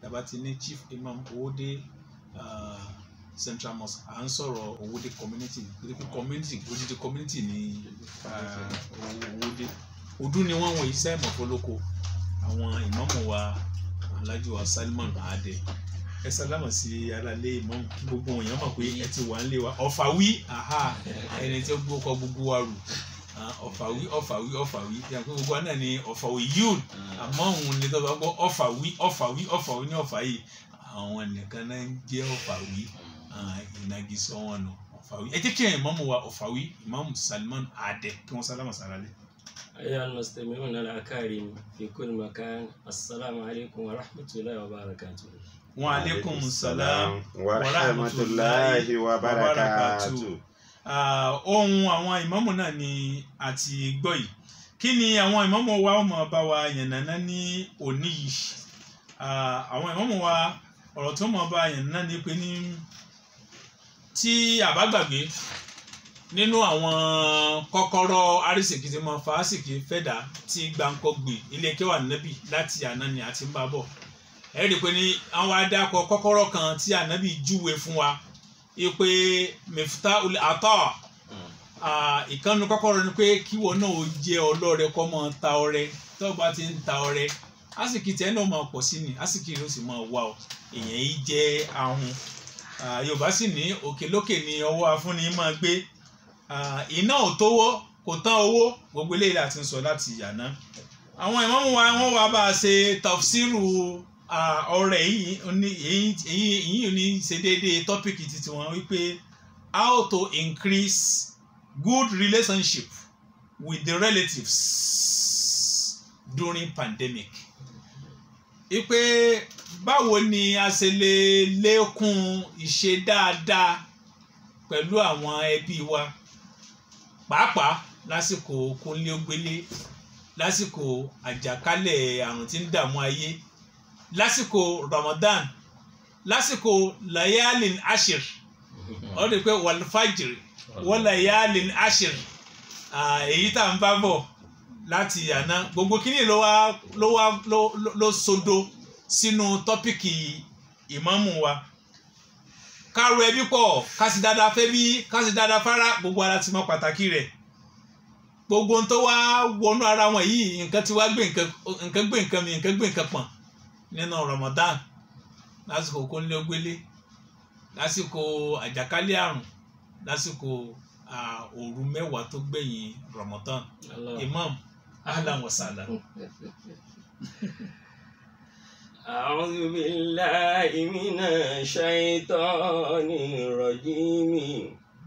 tàbá ti ní chief imam Owódé Central Mosque à ń sọ̀rọ̀ Owódé community odidi community ní Owódé ọdún ni wọ́n wọ̀ iṣẹ́ ìmọ̀fólókò àwọn ìmáàmù wa Alhaji wa Salman Adé ẹ sálámà sí alalé ìmáàmù kí gbogbo èèyàn mọ̀ pé ẹ ti wà nílé wa Ọ̀fàwí ẹni tí ó gbókọ gbogbo wa rù Ọ̀fàwí yà pé gbogbo wa náà ni Ọ̀fàwí yún àmọ́ òun ni tó bá gbọ́ Ọ̀fàwí ní Ọ̀fà yìí àwọn nìkan náà ń jẹ́ Ọ̀fàwí ìnagijẹ wọn nù Ọ̀fàwí ẹ jẹ́ kí ìmáàmù wa Ọ̀fàwí ìmáàmù Salman Adé kí wọ́n sálámà sáré. أيها المستمعون الأكارم في كل مكان السلام عليكم ورحمة الله وبركاته. وعليكم السلام ورحمة الله وبركاته. Ohun àwọn ìmáàmù náà ni àti gbọ́ yìí kí ni àwọn ìmáàmù wa ó máa bá wa yànnàná ní òní yìí àwọn ìmáàmù wa ọ̀rọ̀ tí ó máa bá yànnàná ní pé ní tí a bá gbàgbé nínú àwọn kọ́kọ́rọ́ arísìkí tí mo fa àsìkí fẹ́dà tí gbàǹkọ́gbè ilé kẹwàá nẹ́bì láti àná ni àti ń bá bọ̀ ẹ rí i pé ní àwọn adákọ̀ kọ́kọ́rọ́ kan tí ànábì júwe fún wa pé Miftahul Ata ìkànnì kọ́kọ́rọ́ ni pé kíwọ náà ó jẹ́ ọlọ́rẹ kọ́ mọ́ ta ọrẹ tó bá ti ń ta ọrẹ àsìkí tẹ́ náà máa pọ̀ sí ni àsìkí ló sì máa wà ó èèyàn yìí jẹ́ ahun Yorùbá sì ní òkè lókè ni ọwọ́ afúnni máa gbé iná ò tówó kò tán owó gbogbo eléyìí láti ń sọ láti yàná àwọn ìmáàmù wa wọ́n wá bá a ṣe tafsiru ọ̀rẹ́ yìí ní ṣe déédéé tọ́pìkì títí wọn wípé how to increase good relationship with the relatives during pandemic wípé báwo ni a ṣe lè lékún ìṣe dáadáa pẹ̀lú àwọn ẹbí wa pàápàá lásìkò kónílégbélé lásìkò àjàkálẹ̀ àrùn tí ń dààmú ayé lásìkò Ramadan lásìkò layalin ashir ó rí pé wàlfàjìr wọ́n layalin ashir èyí tá à ń bá bọ̀ láti àná gbogbo kíní ló sodo sínú tọ́pìkì ìmáàmù wa káro ẹbí pọ̀ kásì dáadáa fẹ́ bí kásì dáadáa fara gbogbo ara ti mọ pàtàkì rẹ̀ gbogbo ohun tó wá wọnú ara wọn yìí nǹkan tí wá gbé nǹkan pọ̀n nínú Ramadan lásìkò kónílégbélé lásìkò àjàkálẹ̀ àrùn lásìkò òru mẹ́wàá tó gbẹ̀yìn Ramadan Imam ahlan wa sahlan. أعوذ بالله من الشيطان الرجيم.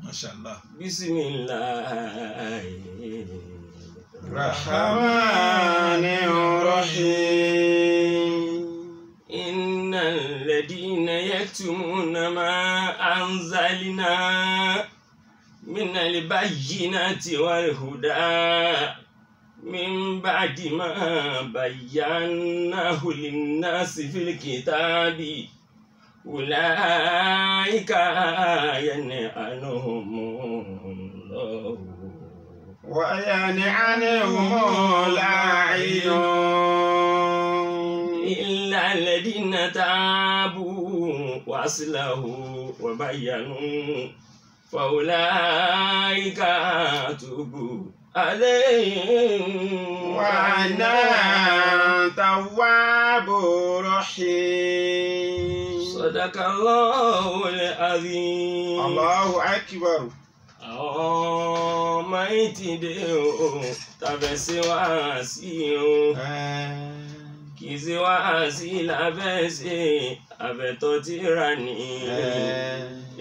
ما شاء الله. بسم الله الرحمن الرحيم. إن الذين يكتمون ما أنزلنا من البينات والهدى من بعد ما بيناه للناس في الكتاب أولئك ينعنهم الله وينعنهم اللاعنون إلا الذين تابوا وأصلحوا وبينوا فأولئك أتوب عليهم وأنا تواب رحيم. صدق الله العظيم. الله أكبر. ọmọ ìtìdé o tàbẹ̀ sí wáàsí o kì í sí wáàsí lábẹ́ ṣe àbẹ̀tọ́ tí ra ní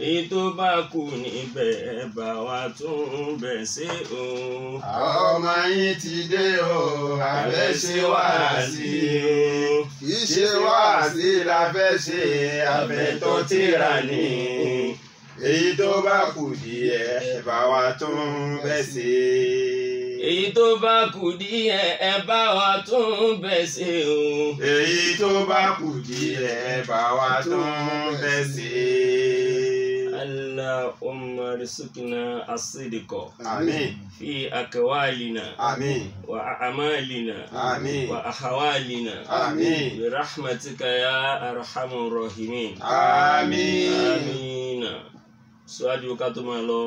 èyí tó bá kù níbẹ̀ bá wa tún bẹ̀ ṣe o. ọmọ ìtìdé o àbẹ̀ sí wáàsí o kì í ṣe wáàsí lábẹ́ ṣe àbẹ̀tọ́ tí ra ní èyí tó bá kù díẹ̀ bá wa tún bẹ̀ ṣe. èyí tó bá kù díẹ̀ ẹ bá wa tún bẹ̀ ṣe o. èyí tó bá kù díẹ̀ bá wa tún bẹ̀ ṣe. اللهم ارزقنا الصدق آمين في أقوالنا آمين وأعمالنا آمين وأحوالنا آمين برحمتك يا أرحم الراحمين آمين آمين. Síwájú ká tó máa lọ,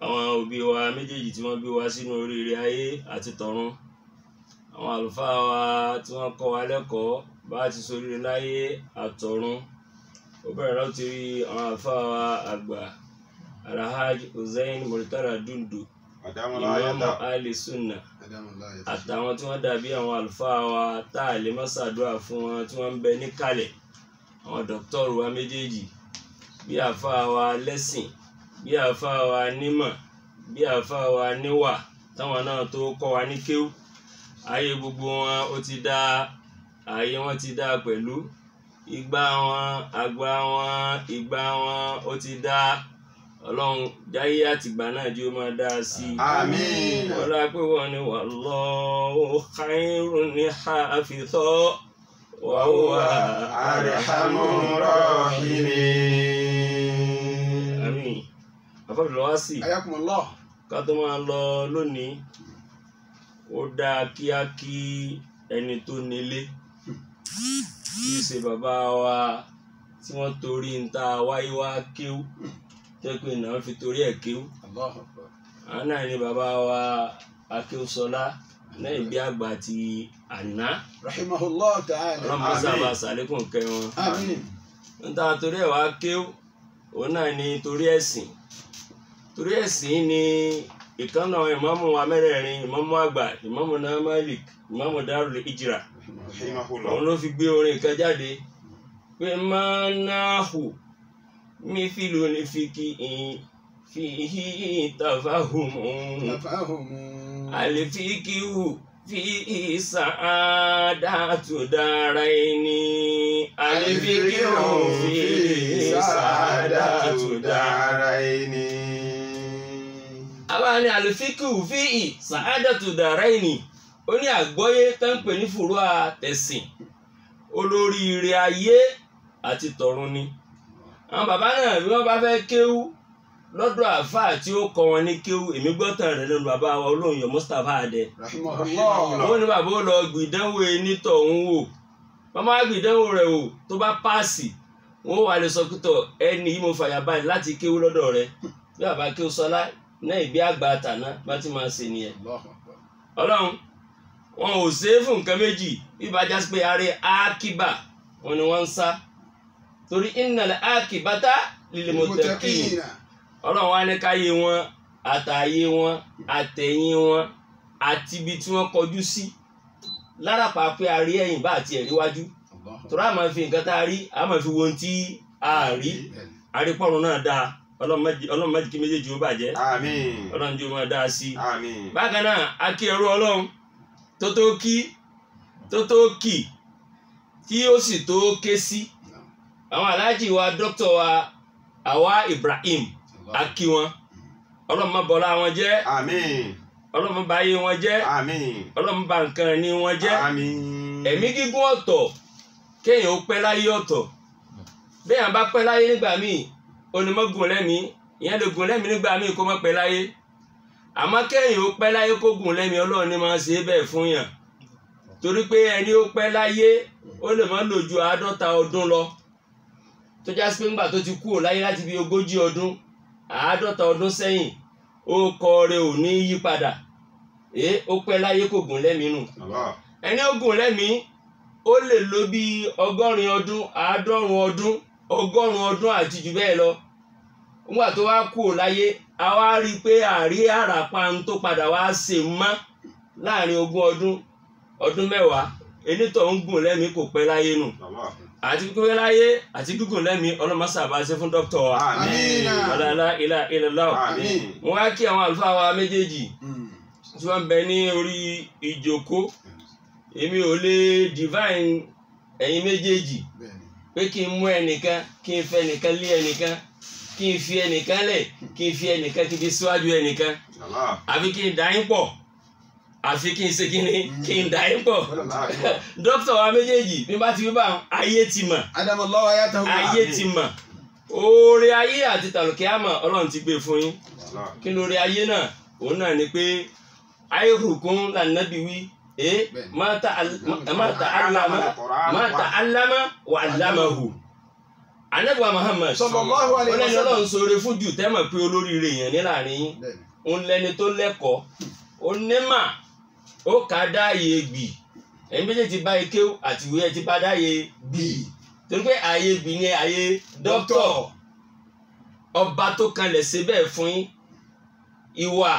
àwọn òbí wa méjèèjì tí wọ́n bí wa sínú oríire ayé àti tọ̀run, àwọn àlùfáà wa tí wọ́n kọ́ wa lẹ́kọ̀ọ́ bá ti ṣoríire láyé àtọ̀run, ó bẹ̀rẹ̀ láti rí àwọn àlùfáà wa àgbà Alhaji Hussein Murtala Dundu Imam Ali Sunna àtàwọn tí wọ́n dàbí àwọn àlùfáà wa tá a lè má ṣàdúrà fún wọn tí wọ́n ń bẹ níkàlẹ̀, àwọn dọ́kítọ́rù wa méjèèjì, bí àfáà wa lẹ́sìn, bí àfáà wa nímọ̀, bí àfáà wa níwà, táwọn náà tó kọ́ wa ní kéwú. Ayé gbogbo wọn ó ti dá, ayé wọn ti dá pẹ̀lú ìgbà wọn, àgbà wọn, ìgbà wọn ó ti dá. Ọlọ́run jáyé àtìgbà náà jí ó máa dá sí i. Àmín. Ọlá pé wọ́n ní wallahu khairun hafidha wa huwa arhamur rahimin. Àmín. Àfọ̀bìlọ́ wá sí. Ayakumullah. Ká tó máa lọ lónìí, ó dáa kí ẹni tó nílé, kì í ṣe bàbá wa tí wọ́n torí ń ta wáyé wá kéwú, jẹ́ pé náà fi torí ẹ̀ kéwú. Àwọn náà ni bàbá wa Akéwùsọlá lẹ́yìn bí àgbà ti àná. Rahimahullah ta'ala. Ọlọ́mọ sábà sàlékùn kẹ́ wọn. Àmín. Ń ta torí ẹ̀ wá kéwú, òun náà ni torí ẹ̀sìn. Torí ẹ̀sìn ni ìkànnà ìmáàmù wa mẹ́rẹ̀ẹ̀rin, ìmáàmù àgbà, ìmáàmù náà Malik, ìmáàmù Darul Hijra. Òun ló fi gbé orin kan jáde pé máa náà hù mí fìlú ní fìkì fihi tafahumu alifikihu fihi sa'adatu daraini alifikihu fihi sa'adatu daraini. Abáni alifikihu fihi sa'adatu daraini, ó ní àgbọ́yé tó ń pè ní fùrúà tẹ̀sìn, olóríire ayé àti tọ̀run ni. Àwọn bàbá náà bí wọ́n bá fẹ́ kéwú lọ́dọ̀ àfáà tí ó kọ́ wọn ní kéwú, èmi gbọ́tàn rẹ̀ lẹ́nu bàbá wa Olóyè Mustapha Adé. Wọ́n ní bàbá ó lọ gbìdánwò onítọ̀hún wò, wọ́n máa gbìdánwò rẹ̀ wò, tó bá páàsì wọ́n wà lè sọ pé tọ̀ ẹni yìí mo fàyà báyìí láti kéwú lọ́dọ̀ rẹ̀. Bí bàbá Akéwùsọlá náà ìbí àgbà àtàná bá ti máa ṣe nìyẹn. Ọlọ́run wọn ò ṣe é fún nǹkan méjì, bí bá jásí pé ààrẹ ákíbà wọn ni wọ́n ń sá, torí innal ákíbata lil muttaqin. Ọlọ́run wá ní káyé wọn àtàyé wọn àtẹ̀yìn wọn àti ibi tí wọ́n kọjú sí lára pàápẹ́ àrí ẹ̀yìn bá àti ẹ̀rí wájú, torí a máa fi nǹkan tá a rí a máa fi wo ohun tí a rí, àrípọ̀run náà dáa. Ọlọ́run má jẹ́ kí méjèèjì ó bàjẹ́. Àmín. Ọlọ́run jẹ́ ó máa dáa sí i. Àmín. Bákan náà a kí ẹrú Ọlọ́run tó tó kì tí ó sì tó ké sí àwọn aláàjì wa dókítà wa Àwa Ibrahim, a kí wọn. Ọlọ́run má bọlá wọn jẹ́. Àmín. Ọlọ́run má bà ayé wọn jẹ́. Àmín. Ọlọ́run má bà nǹkan ní wọn jẹ́. Àmín. Ẹ̀mí gígùn ọ̀tọ̀, kéèyàn ó pẹ́ láyé ọ̀tọ̀. Béèyàn bá pẹ́ láyé nígbà míì, onímọ̀gùn lẹ́mìí, ìyẹn lè gùn lẹ́mìí nígbà míì kó má pẹ́ láyé. Àmọ́ kéèyàn ó pẹ́ láyé kó gùn lẹ́mìí, Ọlọ́run ní máa ṣe é bẹ́ẹ̀ fún yàn. Torí pé ẹni ó pẹ́ láyé ó lè má lò ju 50 ọdún lọ, tó já sí pé ńgbà tó ti kúrò láyé láti bí 40 ọdún, 50 ọdún sẹ́yìn, ó kọ rẹ̀ ò ní yí padà. Ó pẹ́ láyé kó gùn lẹ́mìí nù. Ẹni ó gùn lẹ́mìí ó lè lò bí 100 ọdún, 50 ọdún, 100 ọdún àti jù bẹ́ẹ̀ lọ. Ńgbà tó wá kúrò láyé, a wá rí i pé àrí àràpá tó padà wá ṣe mọ́ láàrin 20 ọdún 10, enítọ̀ ń gùn lẹ́mìí kò pẹ́ láyé nù. Àti pípẹ́ láyé àti gígùn lẹ́mìí ọlọ́mọṣà bá ṣe fún dókítà wa. Àmín. La ilaha illallah. Àmín. Wọ́n wá kí àwọn àlùfáà wa méjèèjì tí wọ́n ń bẹ ní orí ìjókòó. Èmi ò lè divine ẹ̀yin méjèèjì pé kí n mú ẹnìkan, kí n fẹ́ ẹnìkan lé ẹnìkan, kí n fi ẹnìkan lẹ̀, kí n fi ẹnìkan kí n fi síwájú ẹnìkan, àfi kí n dà yín pọ̀, àfi kí n ṣe kí n dà yín pọ̀. Dókítà wa méjèèjì bí bá ti fi bá ayé ti mọ̀, ayé ti mọ̀. Ó oore ayé àti tàlùkìámà Ọlọ́run ti gbé fún yín kí ni oore ayé náà òun náà ni pé ayéhùnkún lànàbí wí ma ta'allama wa 'allamahu Ànábì wa Muhammad sallallahu alaihi wasallam wasallam. Ọlọ́run ṣoore fún jù tẹ́mọ̀ pé olóríire yẹn ní láàrin yín òun lẹni tó lẹ́kọ̀ọ́ ó nímà ó kà dáàyè gbì ẹ̀yin méjèèjì ti bá ike àti ìwé ẹ̀ ti bá dáàyè gbì torí pé ààyè gbì ni ààyè dókítọ̀ ọba tó kanlẹ̀ ṣe bẹ́ẹ̀ fún yín ìwà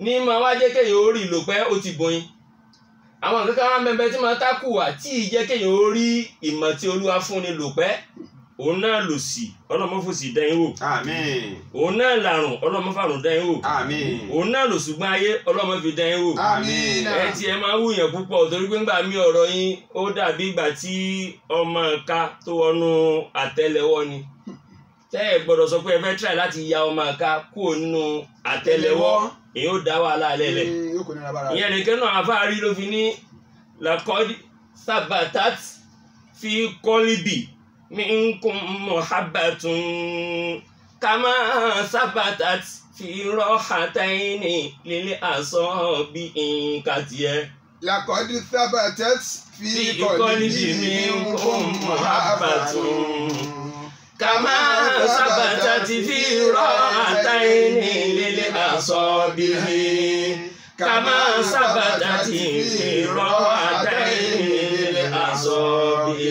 ní máa wá jẹ́ kéèyàn ó rí ìlò pé ó ti bọyín àwọn nǹkan kan wá mẹ́bẹ́ tí máa tákù wá tí ì jẹ́ kéèyàn ó rí ìmọ̀ tí Olúwa fún ni lò pẹ́ òun náà lò sí ọlọ́mọ́fòsì dẹ́yìn wò Àmín. òun náà làrùn ọlọ́mọ́fàrùn dẹ́yìn wò Àmín. òun náà lò ṣùgbọ́n ayé ọlọ́mọ́fi dẹ́yìn wò Àmín. ẹ ti ẹ máa wúyàn púpọ̀ torí pé ńgbà mí ọ̀rọ̀ yín ó dàbí ìgbà tí ọmọ ìka tó wọnú àtẹ́lẹwọ́ ni tẹ́ ẹ gbọ́dọ̀ sọ pé ẹ fẹ́ try láti ya ọmọ ìka kúrò nínú àtẹ́lẹwọ́ èyí ó dá wàhálà lẹ́lẹ̀ ìyẹn nìkan náà afáàrí ló fi ní lakọ́dí sabatat fi kọ́líbì minkum muhabbatun kama sabatat fi rọ́hàtàìní lílé àsọ́bí nkàtìẹ́. lakọ́dí sabatat fi kọ́líbì minkum muhabbatun kama sabatat fi rọ́hàtàìní lílé àsọ́bí kama sabatati fi rọ́hàtàìní lílé àsọ́bí.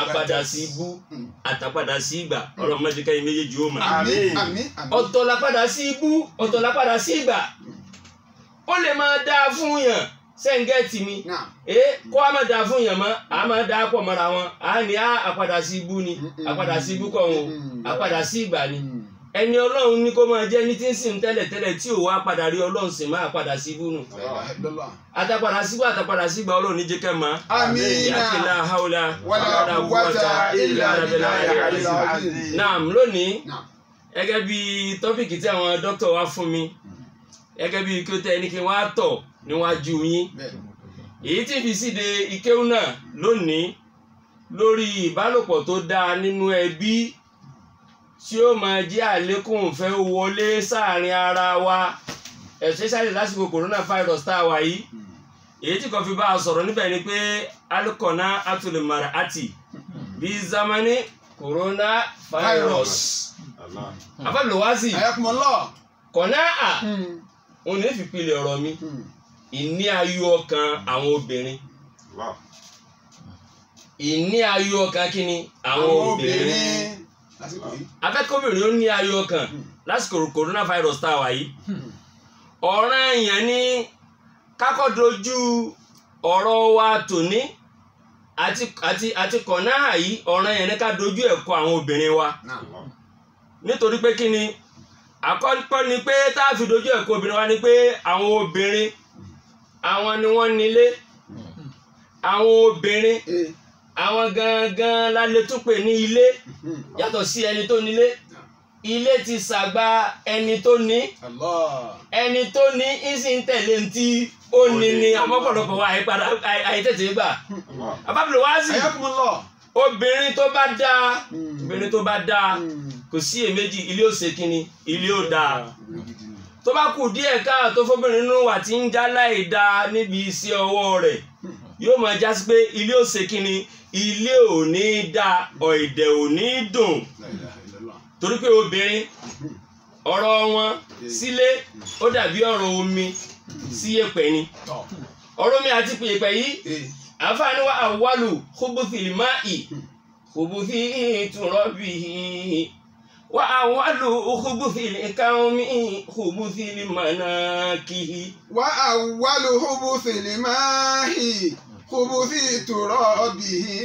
Àpadà sí ibú àtàpadà sí ìgbà ọlọ́mọdé káyọ̀ méjèèjì ó mà. Àmín. Ọ̀tọ̀ la padà sí ibú ọ̀tọ̀ la padà sí ìgbà ó lè máa dáa fún yàn sẹ́ńgẹ́tì mi kó a máa dáa fún yàn mọ́ a máa dáa pọ̀ mọ́ra wọn a ní àpadà sí ibú ni àpadà sí ibú kọ́ wọn àpadà sí ìgbà ni ẹni Ọlọ́run ní kó máa jẹ́ ní tí ń sìn tẹ́lẹ̀tẹ́lẹ̀ tí ò wá padà rí Ọlọ́run sì máa padà sí ibú nù àtàpadà sígbà àtàpadà sígbà Ọlọ́run ní jẹ́kẹ́ mọ́ yàtìlá haúlá wàlá quwwata illa billahi. Naam lónìí gẹ́gẹ́ bí tọ́pìkì tí àwọn dókítà wá fún mi gẹ́gẹ́ bí kí ó tẹ́ ẹni kí wọ́n á tọ̀ níwájú yín èyí tí fi síde ìkéwù náà lónìí lórí ìbálòpọ̀ tó dáa nínú ẹbí tí ó máa jẹ́ àlékún ìfẹ́ wọlé sáàrin ara wa especially lásìkò coronavirus tá a wà yìí èyí tí kò fi bá a sọ̀rọ̀ níbẹ̀ ni pé alukọ̀nà atùlùmọ̀rà àti bí zamani coronavirus afẹ́lùwásì kọ̀nà à òun ní fi pilẹ̀ ọ̀rọ̀ mi ìní ayọ̀ ọkàn àwọn obìnrin ìní ayọ̀ ọkàn kí ni àwọn obìnrin afẹ́kọ̀ọ́bìnrin ó ní ayọ̀ ọkàn lásìkò coronavirus tá a wà yìí ọ̀ràn èèyàn ní kákọ́ dojú ọ̀rọ̀ wa tòní àti kọ̀nà yìí ọ̀ràn èèyàn ní ká dojú ẹ̀kọ́ àwọn obìnrin wa nítorí pé kí ni àkọ́kọ́ ni pé tá a fi dojú ẹ̀kọ́ obìnrin wa ni pé àwọn obìnrin àwọn ni wọ́n nílé àwọn obìnrin àwọn gangan la lè tún pè ní ilé yàtọ̀ sí ẹni tó nílé ilé ti ṣàgbà ẹni tó ní ẹni tó ní ìsì ń tẹ̀lé ntí ó ní ni ọmọpọ̀lọpọ̀ wa àìtètè gbà abábìlì wá sí obìnrin tó bá dáa kò sí èméjì ilé ó ṣe kíni ilé ó dáa tó bá kù díẹ̀ káàtó fóbìnrin nínú wa tí ń já láì dáa níbi iṣẹ́ ọwọ́ rẹ̀ yóò máa já sí pé ilé ó ṣe kíni ilé ò ní dáa ọ̀ìdẹ̀ ò ní dùn torí pé obìnrin ọ̀rọ̀ wọn sílé ó dàbí ọ̀rọ̀ omi sí yẹ̀pẹ̀ ni ọ̀rọ̀ omi àti yẹ̀pẹ̀ yìí àǹfààní wa àwálù khubuthil ma'i khubuthi turabihi wa àwálù khubuthil qawmi khubuthil manakihi. wa àwálù khubuthil ma'i khubuthi turabihi.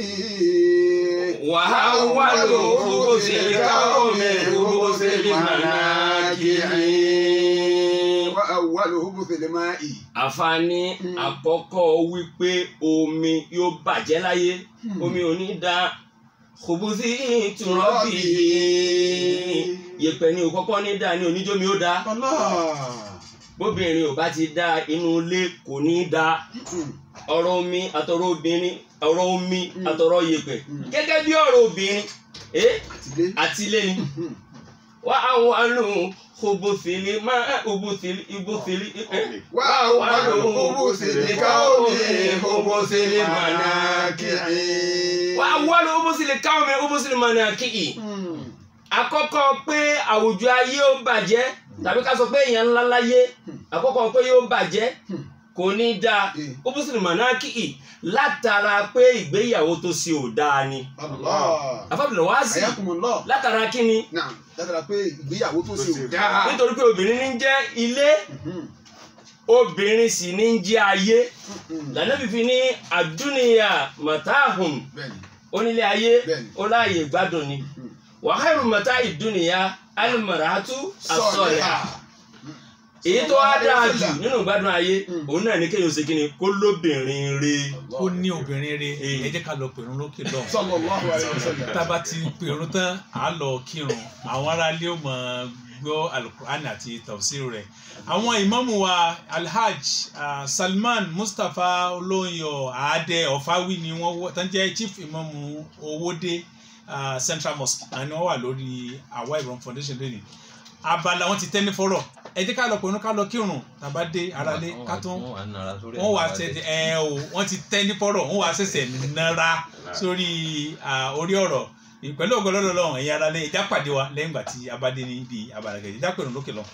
wa àwálù khubuthil qawmi khubuthil manakihi. wa àwálù khubuthil ma'i. Àǹfààní àkọ́kọ́ wípé omi yóò bàjẹ́ láyé omi ò ní dá khubuthi turabihi yẹ̀pẹ̀ ni ò kọ́kọ́ ní dá ní oníjómi ó dá bóbìnrin ò bá ti dá inú ilé kò ní dá ọ̀rọ̀ omi àtọ̀rọ̀ obìnrin ọ̀rọ̀ omi àtọ̀rọ̀ yẹ̀pẹ̀ gẹ́gẹ́ bí ọ̀rọ̀ obìnrin àtìlé ni wà á wà lóhùn obòsìlè máa obòsìlè wà á wà lóhùn obòsìlè káwọ́mì obòsìlè mànàkìí. wà á wà lóhùn obòsìlè káwọ́mì obòsìlè mànàkìí. àkọ́kọ́ pé àwùjọ ayé ó bàjẹ́ tàbí ká sọ pé èèyàn ńlá láyé àkọ́kọ́ pé yóò bàjẹ́ kò ní dáa obòsìlè mànàkìí látara pé ìgbéyàwó tó ṣe ò dáa ni. àfàbìlẹ̀ wá sí látara kí ni. látara pé ìgbéyàwó tó ṣe ò dáa. nítorí pé obìnrin ní jẹ́ ilé obìnrin sì ní jẹ́ ayé lànà fífi ní àdúnìyà màtáhùn onílé ayé ó láàyè gbádùn ni wa khairu mata ìdúnìyà al-mar'atu as-salihah. èyí tó wá dáa jù nínú ìgbádùn ayé òun náà ní kéèyàn ṣe kíni kó lóbìnrin re. ó ní obìnrin re ẹ jẹ́ ká lọ pèrún lókè lọ. Sallallahu alaihi wasallam. tá a bá ti pèrún tán à á lọ kírun àwọn aráalé ó mọ gbọ́ alukur'an àti tafsir rẹ̀. àwọn ìmáàmù wa alhaj Salman Mustapha Olóyọ̀ Àádẹ Ọ̀fáwí ni wọ́n tán jẹ́ chief ìmáàmù Owódé Central Mosque àni wọ́n wà lórí Àwa Ìbàdàn Foundation lónìí. abala wọn ti tẹ́ ní fọ́rọ̀ ẹ jẹ́ ká lọ pẹ̀lú ká lọ kírun tàbá dé aráalé ká tún wọ́n wà ṣẹ̀ṣẹ̀ wọ́n ti tẹ́ ní fọ́rọ̀ wọ́n wà ṣẹ̀ṣẹ̀ nára sórí orí ọ̀rọ̀ pẹ̀lú ọgọ́lọ́dọ̀ lọ́wọ́ ẹ̀yin aráalé ìjà pàdé wa lẹ́yìn ìgbà tí a bá dé níbi abalagẹ̀ ìjà pẹ̀lú lókè lọ.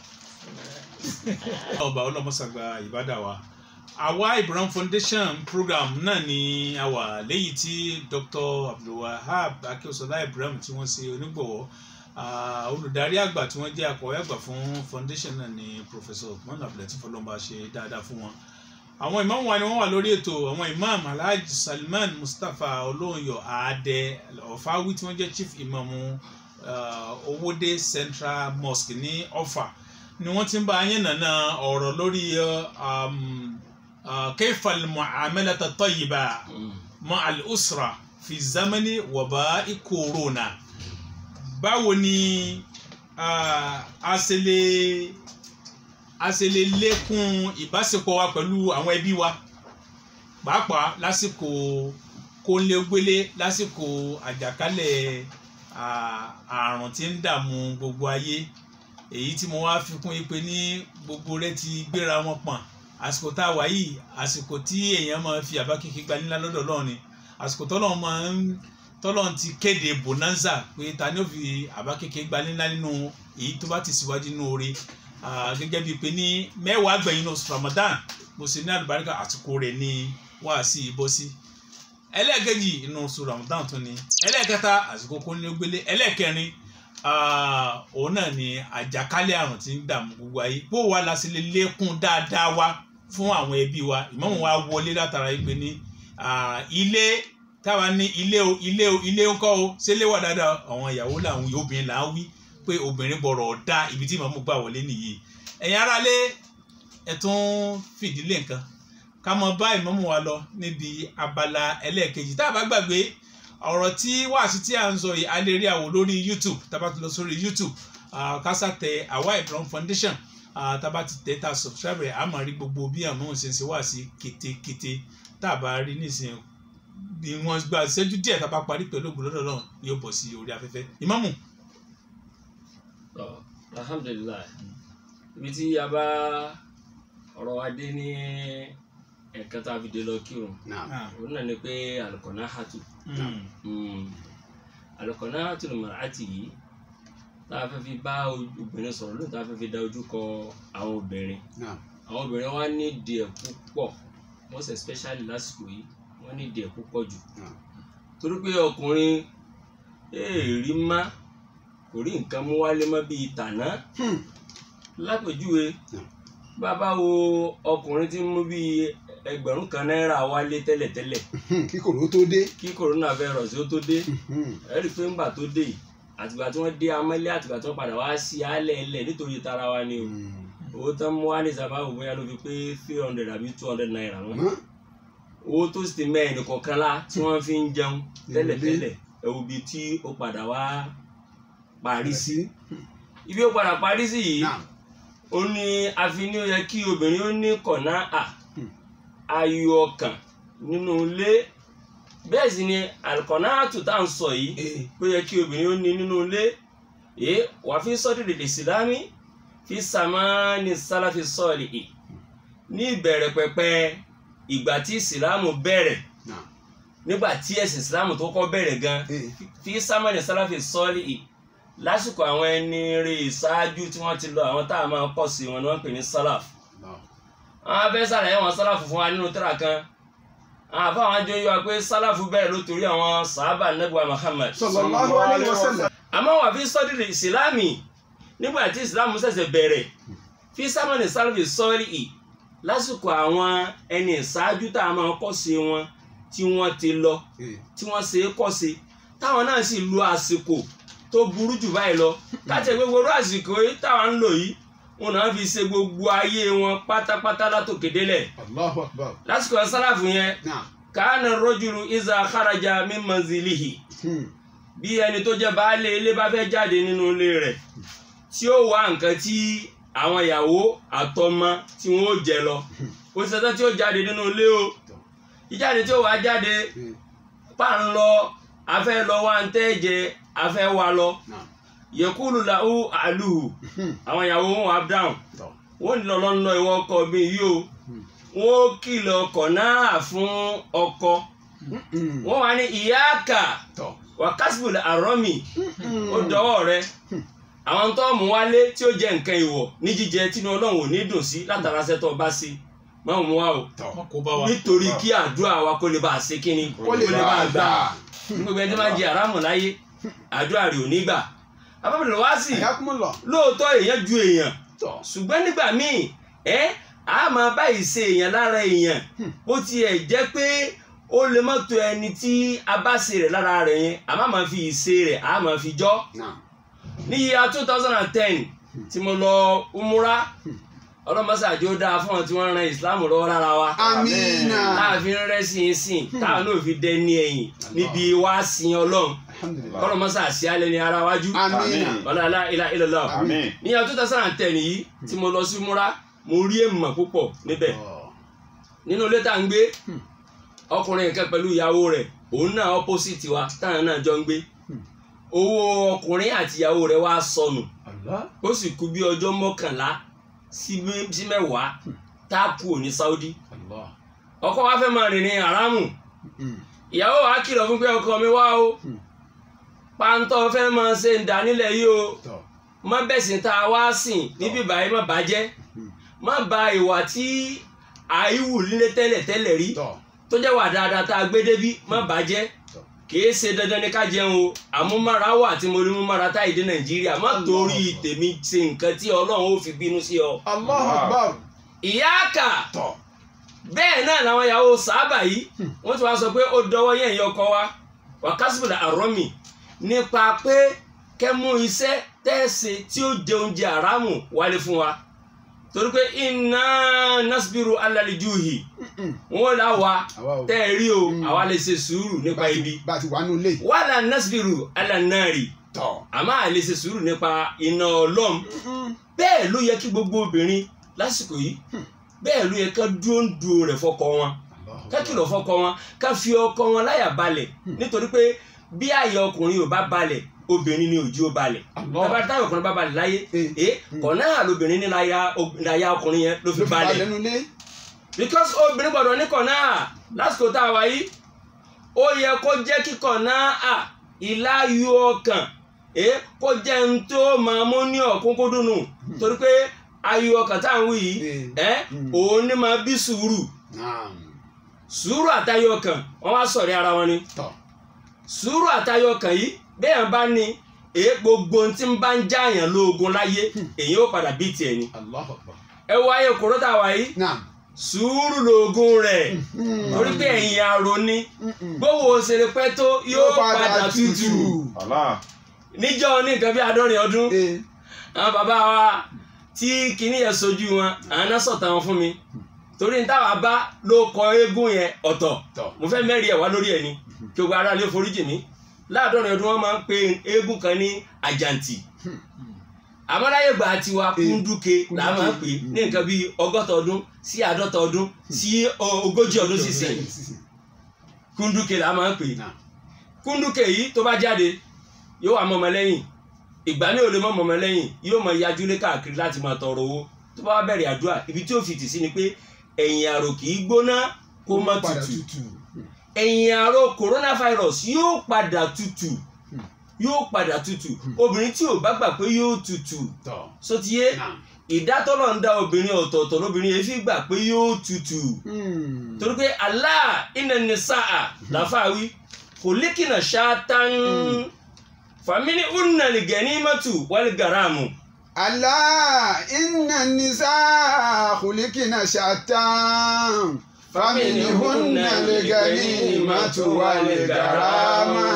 ọba ọlọmọsàgbà ìbádà wa Àwa Ìbàdàn Foundation program náà ni a wà lẹ́yìn tí Dr. Abdulwahab Akíọ̀sọ́lá Ibrahim tí wọ́n ṣe onígbọ̀wọ́ olùdarí àgbà tí wọ́n jẹ́ akọ̀wé àgbà fún foundation náà ni Professor Okman Abdulateef Fọlọ́nba ṣe dáadáa fún wọn. àwọn ìmáàmù wa ni wọ́n wà lórí ètò àwọn imam Alhaji Salman Mustapha Olóyọ̀ Àádẹ Ọ̀fáwí tí wọ́n jẹ́ chief imam Owódé Central Mosque ní Ọ̀fà ni wọ́n ti ń bá yẹn nàna ọ̀rọ̀ lórí kayfa al-mu'amalatu at-tayyiba ma'a al-usra fi zamani waba'i corona. báwo ni a ṣe lè lékún ìbáṣepọ̀ wa pẹ̀lú àwọn ẹbí wa pàápàá lásìkò kónílégbélé lásìkò àjàkálẹ̀ àrùn tí ń dààmú gbogbo ayé èyí tí mo wá fi kún yí pé ní gbogbo rẹ̀ ti gbéra wọn pọ̀n àsìkò tá a wà yìí àsìkò tí èèyàn máa fi àbá kékeré gba nílá lọ́dọ̀ Ọlọ́run ni àsìkò tọ́lọ́run ti kéde bonanza pé ta ni ó fi àbá kékeré gba nílá nínú èyí tó bá ti síwájú nínú oore gẹ́gẹ́ bíi pé ní mẹ́wàá gbẹ̀yìn oṣù Ramadan mo sì ní àlùbáríkà àsìkò rẹ̀ ní wáàsí ìbọ́ sí ẹlẹ́ẹ̀kejì inú oṣù Ramadan tó ní ẹlẹ́ẹ̀kẹta àsìkò kónílégbélé ẹlẹ́ẹ̀kẹrin òun náà ni àjàkálẹ̀ àrùn tí ń dààmú gbogbo ayé bó wa la sì lè lékún dáadáa wa fún àwọn ẹbí wa ìmáàmù wa wọlé látara yìí pé ní ilé táwa ní ilé ńkọ́ o ṣẹlẹ wà dáadáa àwọn ìyàwó làwọn obìnrin là ń wí pé obìnrin bọ̀rọ̀ dá ibi tí ìmáàmù gbà wọlé nìyí ẹ̀yin aráalé ẹ̀ tún fìdílé nǹkan ká mọ bá ìmáàmù wa lọ níbi abala ẹlẹ́ẹ̀kejì tá a bá gbàgbé ọ̀rọ̀ tí wàásù tí a ń sọ yìí a lè rí àwò lórí YouTube tá a bá ti lọ sórí YouTube kásá tẹ Àwa Ìbàdàn Foundation tá a bá ti tẹ tá a subscribe rẹ̀ a máa rí gbogbo bí àwọn ṣe ń ṣe wá sí kétékété tá a bá rí nísìnyí bí wọ́n gba ìṣẹ́jú díẹ̀ tá a bá parí pẹ̀lú ògùn lọ́dọ̀ náà yóò bọ̀ sí orí afẹ́fẹ́ ìmáàmù. Alhamdulillah ibi tí a bá ọ̀rọ̀ wa dé ní ẹ̀ka tá a fi dé lọ kírun òun náà ni pé al-qana'atu al-qana'atu al-mar'ati yìí tá a fẹ́ fi bá obìnrin sọ̀rọ̀ lónìí tá a fẹ́ fi dá ojú kọ àwọn obìnrin wa ní díẹ̀ púpọ̀ most especially lásìkò yìí wọ́n ní díẹ̀ púpọ̀ jù torí pé ọkùnrin èèrí má kò rí nǹkan mú wálé mọ́ bíi tàná lápèjúwe bàbá wo ọkùnrin tí ń mú bíi ẹgbẹ̀rún kan náírà wálé tẹ́lẹ̀tẹ́lẹ̀ kí kòrónà tó dé kí coronavirus ó tó dé ẹ rí i pé ńgbà tó dé yìí àtìgbà tí wọ́n dé amẹ́lẹ́ àtìgbà tí wọ́n padà wá sí alẹ́ ẹlẹ́ nítorí tara wa ni o owó tán mú wá ní sábà wò bóyá ló fi pé 300 àbí 200 náírà wọn owó tó sì ti mẹ́rin kọ̀ọ̀kan lá tí wọ́n fi ń jẹun tẹ́lẹ̀tẹ́lẹ̀ ẹ̀wù bíi tí ó padà wá parí sí ibi ó padà parí sí yìí ó ní àfihàn ó yẹ kí obìnrin ó ní kọ̀nà ayọ̀ ọkàn nínú ilé bẹ́ẹ̀ sì ni alqana'atu tá à ń sọ yìí pé yẹ kí obìnrin ó ní nínú ilé wà fi sadril islami fi samani salafi salihi ní ìbẹ̀rẹ̀ pẹ̀pẹ̀ ìgbà tí ìsìlámù bẹ̀rẹ̀ nígbà tí ẹ̀sìn ìsìlámù tó kọ́ bẹ̀rẹ̀ gan fi samani salafi salihi lásìkò àwọn ẹni rè ṣáájú tí wọ́n ti lọ àwọn tá a máa pọ̀ sí wọn ni wọ́n ń pè ní salaf àwọn abẹ́ sàlàyé wọn sálàfù fún wa nínú tírà kan àwọn afọ àwọn ajọ́ yọ wa pé sálàfù bẹ̀rẹ̀ ló torí àwọn sàhábà nẹ́bùwà Muhammad sallallahu alaihi wasallam. àmọ́ wà fi sọ́dìrì ìsìlámì nígbà tí ìsìlámù ṣẹ̀ṣẹ̀ bẹ̀rẹ̀ fi sámánì sálàfì sọ́ọ̀lì lásìkò àwọn ẹni ìṣáájú tá a máa kọ́ sí wọn tí wọ́n ti lọ tí wọ́n ṣe é kọ́ sí táwọn náà sì lu àsìkò tó burú jù báyìí lọ láti ẹgbẹ́ gbogbo àsìkò yìí táwọn ń lò yìí wọn náà fi ṣe gbogbo ayé wọn pátápátá látòkè délẹ̀. Allahu Akbar. lásìkò sálàfù yẹn kana rajulu iza kharaja min manzilihi bí ẹni tó jẹ́ baálé ilé bá fẹ́ jáde nínú ilé rẹ̀ tí ó wá nǹkan tí àwọn ìyàwó àtọmọ tí wọ́n ó jẹ lọ ó ti sẹ́tọ́ tí ó jáde nínú ilé o ìjáde tí ó wá jáde pa ń lọ afẹ́ lọ wá ń tẹ́ jẹ afẹ́ wa lọ yẹkúlù làwù àlùhù àwọn ìyàwó wọn wá dáhùn wọ́n ní lọ́lọ́ ń lọ ìwọ ọkọ mi yìí o wọ́n ó kìlọ̀ ọkọ̀ náà fún ọkọ wọ́n wá ní ìyáàkà wàkásìbò àrọ́mì ó dọwọ́ rẹ àwọn tó mú wálé tí ó jẹ nǹkan ìwọ̀ ní jíjẹ tínú Ọlọ́run ò ní dùn sí látara sẹ́tọ̀ bá sí máa mú wa o nítorí kí àdúrà wa kó lè bá a ṣe kíni kó lè bá a gbà gbogbo ẹni tó máa jẹ àrámù láyé àdúrà rẹ̀ ò ní gbà abábọ̀dọ̀ wá sí lóòótọ́ èèyàn ju èèyàn ṣùgbọ́n nígbà míì a máa bá ìṣe èèyàn lára èèyàn bó tiẹ̀ jẹ́ pé ó lè má tó ẹni tí a bá ṣe rẹ̀ lára rẹ̀ yẹn a máa fi ìṣe rẹ̀ a máa fi jọ́ ní yíya 2010 tí mo lọ umura ọlọ́mọṣáájú ó dáa fún wọn tí wọ́n ran Islam lọ́wọ́ lára wa Àmínà. láàfin rẹ́sìn sìn táwọn náà fi dẹ ní ẹ̀yìn níbi wá sin Ọlọ́run ọlọ́mọṣáájú alẹ́ ní ara wájú ọlọ́lá ilá ilọ́lá ní yíya 2010 yìí tí mo lọ sí umura mo rí èèmọ̀ púpọ̀ níbẹ̀ nínú ilé tá à ń gbé ọkùnrin kan pẹ̀lú ìyàwó rẹ̀ òun náà opposite wa táwọn náà jọ ń gbé owó ọkùnrin àti ìyàwó rẹ̀ wá sọnù ó sì kú bí ọjọ́ 11 sí 10 tá a kú ní Saudi ọkọ wa fẹ́ máa rìnrìn àrámù ìyàwó wa kìlọ̀ fún pé ọkọ mi wá o pàǹtọ́ fẹ́ máa ṣe ń dà nílẹ̀ yìí o má bẹ̀sìn tá a wá sìn níbí báyìí má bàjẹ́ má ba ìwà tí àìwù lílé tẹ́lẹ̀ rí tó jẹ́ wà dáadáa tá a gbé débí má bàjẹ́ kìí ṣe dandan ní ká jẹun o àmúmára wà tí mo rí múmára táyì dé Nàìjíríà má torí tèmi ṣe nǹkan tí Ọlọ́run ó fi bínú sí ọ. Allahu Akbar. ìyáàkà bẹ́ẹ̀ náà làwọn ìyàwó sábà yìí wọ́n ti wá sọ pé ó dọwọ́ yẹn ìyá ọkọ wa wàkásùbùlà àrọ́mì nípa pé kẹ́mú iṣẹ́ tẹ́ẹ̀sì tí ó jẹ oúnjẹ àrámù wálé fún wa torí pé iná nasbiru alalijuhi wọn là wá tẹ́ ẹ rí o àwa lè ṣe sùúrù nípa ibi wàlà nasbiru alanari àmọ́ à lè ṣe sùúrù nípa iná Ọlọ́run bẹ́ẹ̀ ló yẹ kí gbogbo obìnrin lásìkò yìí bẹ́ẹ̀ ló yẹ ká dúró rẹ̀ fọ́kọ wọn ká kìlọ̀ fọ́kọ wọn ká fi ọkọ wọn láyà balẹ̀ nítorí pé bí àyà ọkùnrin ò bá balẹ̀ obìnrin ni òjì ó balẹ̀ bàbá táwọn ọkùnrin bá balẹ̀ láyé kọ̀ọ̀nà lóbìnrin ní láyà ọkùnrin yẹn ló fi balẹ̀ because obìnrin gbọ́dọ̀ ní kọ̀ọ̀nà lásìkò tá a wà yìí ó yẹ kó jẹ́ kí kọ̀ọ̀nà ìláyọ̀ ọkàn kó jẹ́ ń tó máa mú ní ọ̀kúnkúndùnú torí pé ayọ̀ ọkàn tá à ń wí yìí òun ní máa bí sùúrù àtayọ̀ ọkàn wọ́n wá sọ̀rọ̀ ara wọn ni sùúrù àtayọ̀ ọkàn yìí bẹ́ẹ̀ bá ní gbogbo tí ń bá ń jáàyàn lóògùn láyé èyí ó padà bí tiẹ̀ ni ẹ wo ayé kòró tá a wà yìí sùúrù lóògùn rẹ̀ torí pé ẹ̀yìn arò ni gbówó òṣèré pẹ́ tó yóò padà tutù níjọ́ ní nǹkan bí 70 ọdún àwọn bàbá wa tí kinní yẹn sojú wọn àwọn náà sọ̀tàn wọn fún mi torí ní táwa bá ló kọ eégún yẹn ọ̀tọ̀ mo fẹ́ mẹ́rin ẹ̀ wá lórí ẹ̀ ni kí o gba ara lé foríjì mi 70 ọdún wọn máa ń pe eégún kan ní àjàǹtì àmọ́láyé gbà tiwa kúndúke là máa ń pè ní nǹkan bíi 60 ọdún sí 50 ọdún sí 40 ọdún sísìn kúndùkè la máa ń pè kúndùkè yìí tó bá jáde yóò wà mọ́mọ́ lẹ́yìn ìgbà ní olè mọ́mọ́ lẹ́yìn yóò mọ ìyájú lé káàkiri láti máa tọrọ owó tó bá wá bẹ̀rẹ̀ àdúrà ibi tí ó fi tì sí ni pé ẹ̀yìn àrò kì í gbóná kó má tutù ẹ̀yìn àrò coronavirus yóò padà tutù obìnrin tí ò bá gbà pé yóò tutù sotiye ìdátọ́lọ̀ ń dá obìnrin ọ̀tọ̀ọ̀tọ̀ lóbìnrin yẹn fi gbà pé yóò tutù torí pé Allah inna nisaa láfàwí khuliqna shatan famini unna al-ganimatu wal-garamu. Allah inna nisaa khuliqna shatan famini unna al-ganimatu wal-garama.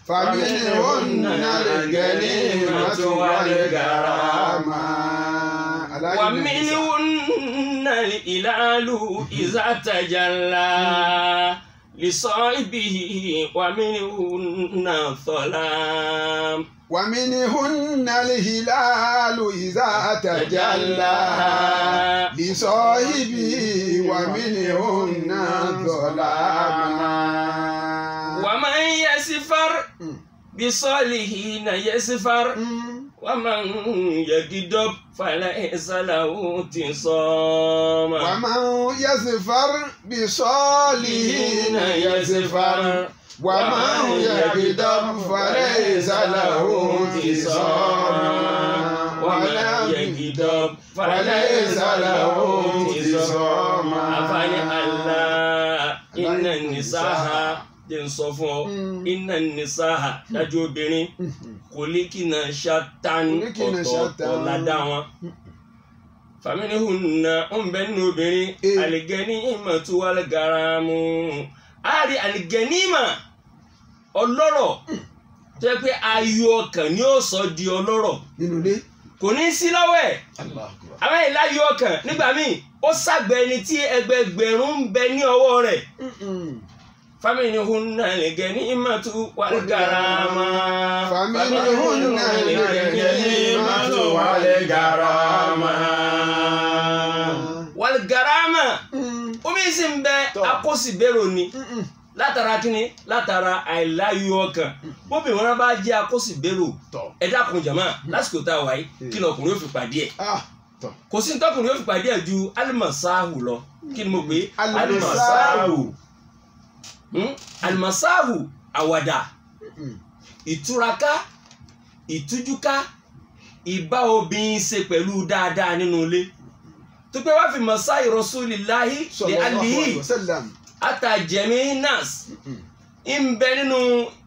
فمنهن الغنيمة والغرامة ومنهن الهلال إذا تجلى لصاحبه ومنهن الظلام ومنهن الهلال إذا تجلى لصاحبه ومنهن الظلام ومن يسفر بصالحين يسفر ومن يكذب فليس له انتصام ومن يسفر بصالحين يسفر ومن يكذب فليس له انتصام ومن يكذب فليس له انتصام أفنى الله إن النساء jẹ́ ń sọ fún ọ iná nìsáhà dájú obìnrin khuliqna shatan ọ̀tọ̀ọ̀tọ̀ ládá wọn faminhunna ń bẹ nínú obìnrin al-ganimatu wal-garamu àárí al-ganima ọlọ́rọ̀ tó yẹ pé ayọ̀ ọkàn ni ó sọ di ọlọ́rọ̀ nínú ilé kò ní sí lọ́wọ́ ẹ̀ àwọn ìlà ayọ̀ ọkàn nígbà míì ó ṣàgbẹ̀ ẹni tí ẹgbẹgbẹ̀rún ń bẹ ní ọwọ́ rẹ̀ فمنهن الغنيمة والغرامة فمنهن الغنيمة والغرامة والغرامة omi sì ń bẹ akóṣìbérò ni látara kíni látara àìláyọ̀ ọkàn bóbi wọn bá jẹ́ akóṣìbérò ẹ dákun jàmá lásìkò tá a wáyé kí ni ọkùnrin yóò fi pàdé ẹ̀ kò sí ní tọkùnrin yóò fi pàdé ẹ̀ ju alimasahu lọ kí ni mo pè é alimasahu. Alimasahu àwàdà ìtúraká ìtújúká ìbá obìnrin ṣe pẹ̀lú dáadáa nínú ilé tó pé wá fi masai rasulillahi li alihi atajẹmí nas ń bẹ nínú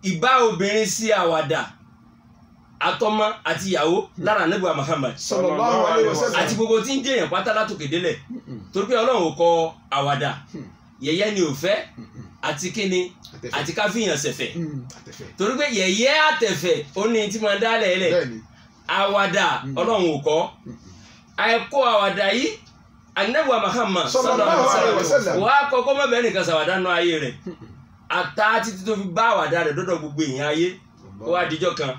ìbá obìnrin sí àwàdà àtọmọ àti ìyàwó lára Ànábì Muhammad sallallahu alaihi wasallam àti gbogbo tí ń jẹ́ èèyàn pátá látòkè délẹ̀ torí pé Ọlọ́run ò kọ àwàdà yẹ̀yẹ́ ni ò fẹ́ àti kíni àti ká fìyàn ṣẹ̀fẹ̀ torí pé yẹ̀yẹ́ àtẹ̀fẹ̀ ó ní tí máa dálẹ̀ ẹlẹ̀ àwàdà Ọlọ́run ò kọ́ àìkọ́ àwàdà yìí Ànábì Muhammad sallallahu alaihi wasallam wà á kọ́kọ́ mọ́ bẹ́ẹ̀ nìkan ṣàwàdà nù ayé rẹ̀ àtà títí tó fi bá àwàdà rẹ̀ dọ́dọ̀ gbogbo èèyàn ayé ó wá dijọ́ kan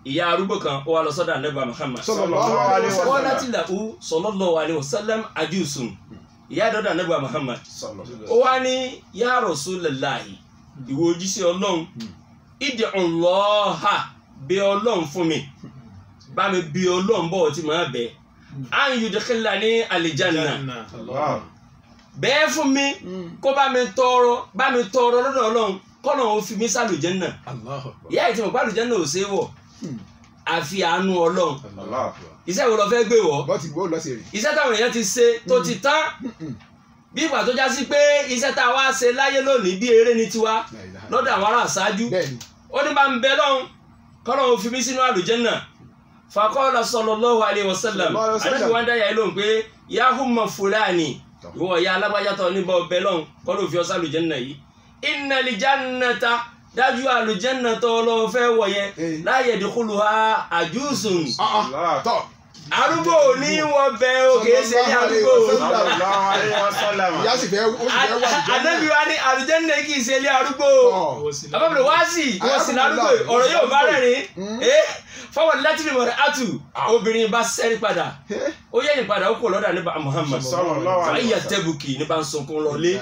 ìyá arúgbó kan ó wá lọ sọ́dọ̀ Ànábì Muhammad sallallahu alaihi wasallam wọ́n láti làkú sallallahu alaihi wasallam ajusun ìyá dọ́dọ̀ Ànábì Muhammad ó wá ní ya Rasulullahi ìwọ òjíṣẹ́ Ọlọ́run ìdí ọlọ́ha bẹ̀ Ọlọ́run fún mi bá mi bí Ọlọ́run bọ̀ tí màá bẹ̀ an yudkhilani aljanna bẹ́ẹ̀ fún mi kó bá mi tọrọ lọ́dọ̀ Ọlọ́run kọ́nà ó fi mí sálùjánnà ìyá ìtì mọ̀ pálùjánnà ò ṣe é wọ̀ àfi àánú Ọlọ́run iṣẹ́ wo lọ fẹ́ gbé wọ̀ iṣẹ́ táwọn èèyàn ti ṣe tó ti tán bí ìgbà tó já sí pé iṣẹ́ tá a wá ṣe láyé lónìí bí eré ní tiwa lọ́dọ̀ àwọn ará ṣáájú ó ní bá ń bẹ lọ́hùn kọ́nà ó fi mí sínú àlùjánnà faqala sallallahu alaihi wasallam àdébí wọn dáyà lóhùn pé yahumma fulani ìwọ ìyá alágbájá tó ní bá ọbẹ̀ lọ́hùn kọ́nà ó fi ọsẹ àlùjánnà yìí innal jannata dájú àlùjánnà tó lọ fẹ́ wọ̀ yẹn la yadkhuluha ajusun arúgbó ní wọ́n bẹ òkè ṣe ní arúgbó ànábì wa ní àlùjánnà kì í ṣe ní arúgbó àbábọ̀lẹ̀ wá sí wọ́n sì lárúgbó ọ̀rọ̀ yóò bá rẹ̀rín fọwọ́ láti lè mọ̀rẹ́ àtù obìnrin bá sẹ́rí padà ó yẹ́yìn padà ó kò lọ́dà nípa Muhammad fàáyà tẹ́bùkì nípa ń sunkún lọlé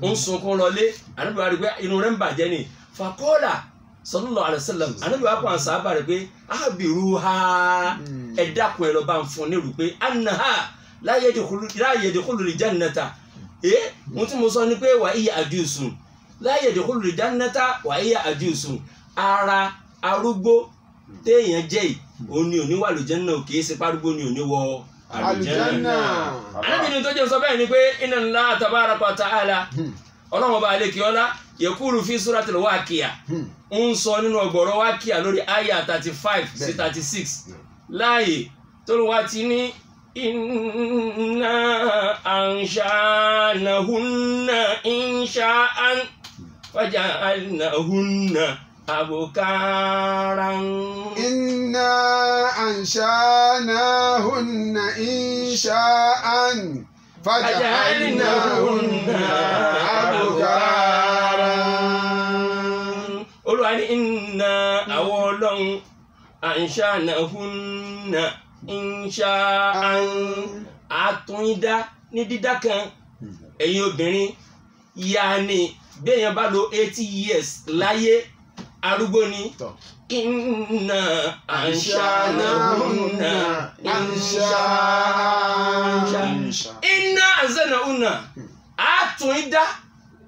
ń sunkún lọlé Ànábì wa rí pé inú rẹ̀ ń bàjẹ́ ni faqala sallallahu alaihi wasallam Ànábì wa kọ́ àǹsà bá rẹ̀ pé abiruha ẹ dákun ẹ lọ bá ń fún ní rú pé annaha la yadkhulu jannata mo tí mo sọ ni pé wa hiya ajusun la yadkhulu jannata wa hiya ajusun ara arúgbó téèyàn jẹ́ yìí òun ni òní wà lùjẹ́nà kìí ṣe párúgbó ni òní wọ àlùjẹ́nà. alábìnrin tó jẹ́ sọ bẹ́ẹ̀ ni pé inna Allah tabaraka wa ta'ala ọlọ́run ọba àlekè ọlá yaqulu fi suratil Waqi'a ń sọ nínú ọgbọ̀rọ̀ Waqi'a lórí àyà 35 sí 36 láàyè tó ló wá ti ní inna ansha'nahunna insha'an faja'alnahunna أبكارا إنا أنشأناهن إنشاء فجعلناهن أبكارا Olúwa ní inna àwọn Ọlọ́run أنشأناهن إنشاء àtúndá ní dídá kan ẹ̀yin obìnrin yaani béèyàn bá lò 80 years láyé arúgbó ni inna ansha'nahunna inna ansha'nahunna àtúndá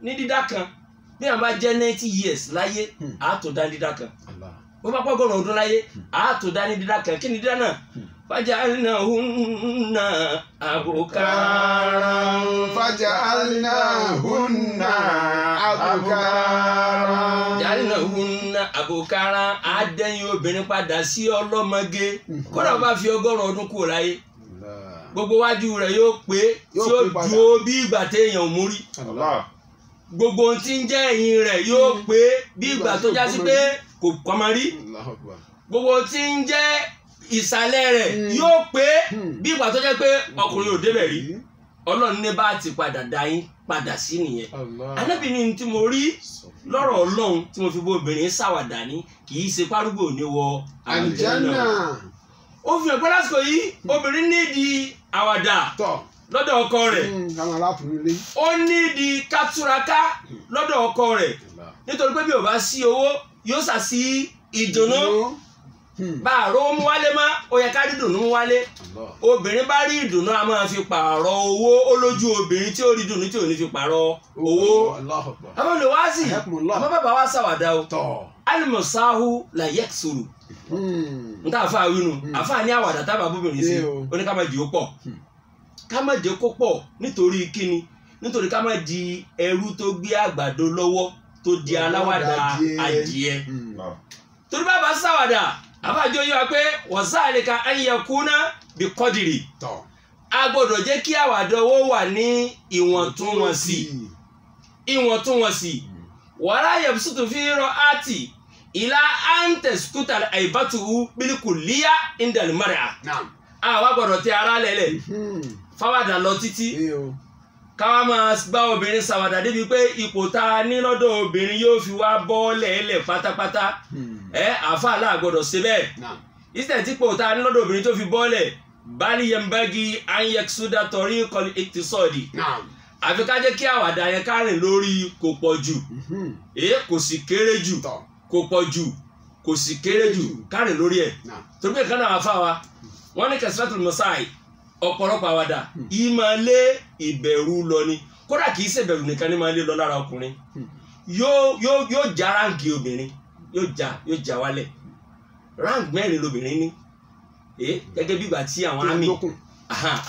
ní dídá kan bí a bá jẹ́ 90 years láyé àtúndá ní dídá kan bó bá pọ́gọ́rùn ọdún láyé àtúndá ní dídá kan kí ni dídá náà faja'alnahunna abukara abukara adẹ́yìn obìnrin padà sí ọlọ́mọge kódà bá fi 100 ọdún kúrò láyé gbogbo wájú rẹ̀ yóò pé tí ó dúró bí ìgbà téèyàn ò múrí gbogbo ohun tí ń jẹ́ ẹ̀yìn rẹ̀ yóò pé bí ìgbà tó já sí pé kò kọ́mọ rí gbogbo ohun tí ń jẹ́ ìsàlẹ̀ rẹ̀ yóò pé bí ìgbà tó jẹ́ pé ọkùnrin ò débẹ̀ rí Ọlọ́run ní bá ti padà dá yín padà sí nìyẹn. Ànábì ní tí mo rí lọ́rọ̀ Ọlọ́run tí mo fi bó obìnrin ṣàwàdà ní kì í ṣe párúgbò ní wọ àlùjánnà. Ó fi hàn pé lásìkò yìí obìnrin nídìí àwàdà lọ́dọ̀ ọkọ rẹ̀ ó nídìí kátúraká lọ́dọ̀ ọkọ rẹ̀ nítorí pé bí ò bá sí owó yóò sà sí ìdùnnú bá àrò mú wálé má ó yẹ ká rí ìdùnnú mú wálé obìnrin bá rí ìdùnnú a máa fi pààrọ̀ owó ó lójú obìnrin tí ó rí ìdùnnú tí ò ní fi pààrọ̀ owó àwọn olùwásì àmọ́ bàbá wa ṣàwàdà o alimusahu la yẹksuru n ta àfa wínú àfa ní àwàdà tábà bóbìnrin sí ó ní ká má jẹ́ ó pọ̀ ká má jẹ́ kó pọ̀ nítorí kíni nítorí ká má di ẹrú tó gbé àgbàdo lọ́wọ́ tó di aláwàdà adìẹ torí bàbá ṣàwàdà àbájọ yíwa pé wazalika an yakuna bí kọ́dìrì a gbọ́dọ̀ jẹ́ kí àwàdà owó wà ní ìwọ̀ntúnwọ̀nsì wàrà yabsutu fi ra'ati ìlà àǹtẹ̀sùkútà àìbátú bílíkù líyà ìndàlímọ́rẹ̀ àwa gbọ́dọ̀ tẹ ara lẹ́lẹ̀ fáwàdà lọ títí káwá máa bá obìnrin ṣàwàdà débi pé ipò tá a ní lọ́dọ̀ obìnrin yóò fi wá bọ́ lẹ́lẹ̀ pátápátá àfa aláàgbọ́dọ̀ ṣe bẹ́ẹ̀ ìsẹ̀ tí ipò tá a ní lọ́dọ̀ obìnrin tó fi bọ́lẹ̀ bali yambagi anyexuda torí kọlu ìtìsọ́ọ̀dì àfi ká jẹ́ kí àwàdà yẹn kárìn lórí kò pọ̀ jù kò sì kéré jù kò pọ̀ jù kò sì kéré jù kárìn lórí ẹ̀ torí pé kánà àfa wa wọ́n ní kẹsìlẹ́tùl mọ́sáì ọ̀pọ̀lọpọ̀ àwàdà yìí máa lé ìbẹ̀rù lọ ni kódà kì í ṣe ìbẹ̀rù nìkan ní máa lé lọ lára ọkùnrin yóò já ráǹkì obìnrin yóò já wálẹ̀ ráǹkì 4 lobìnrin ní gẹ́gẹ́ bí ìgbà tí àwọn àmì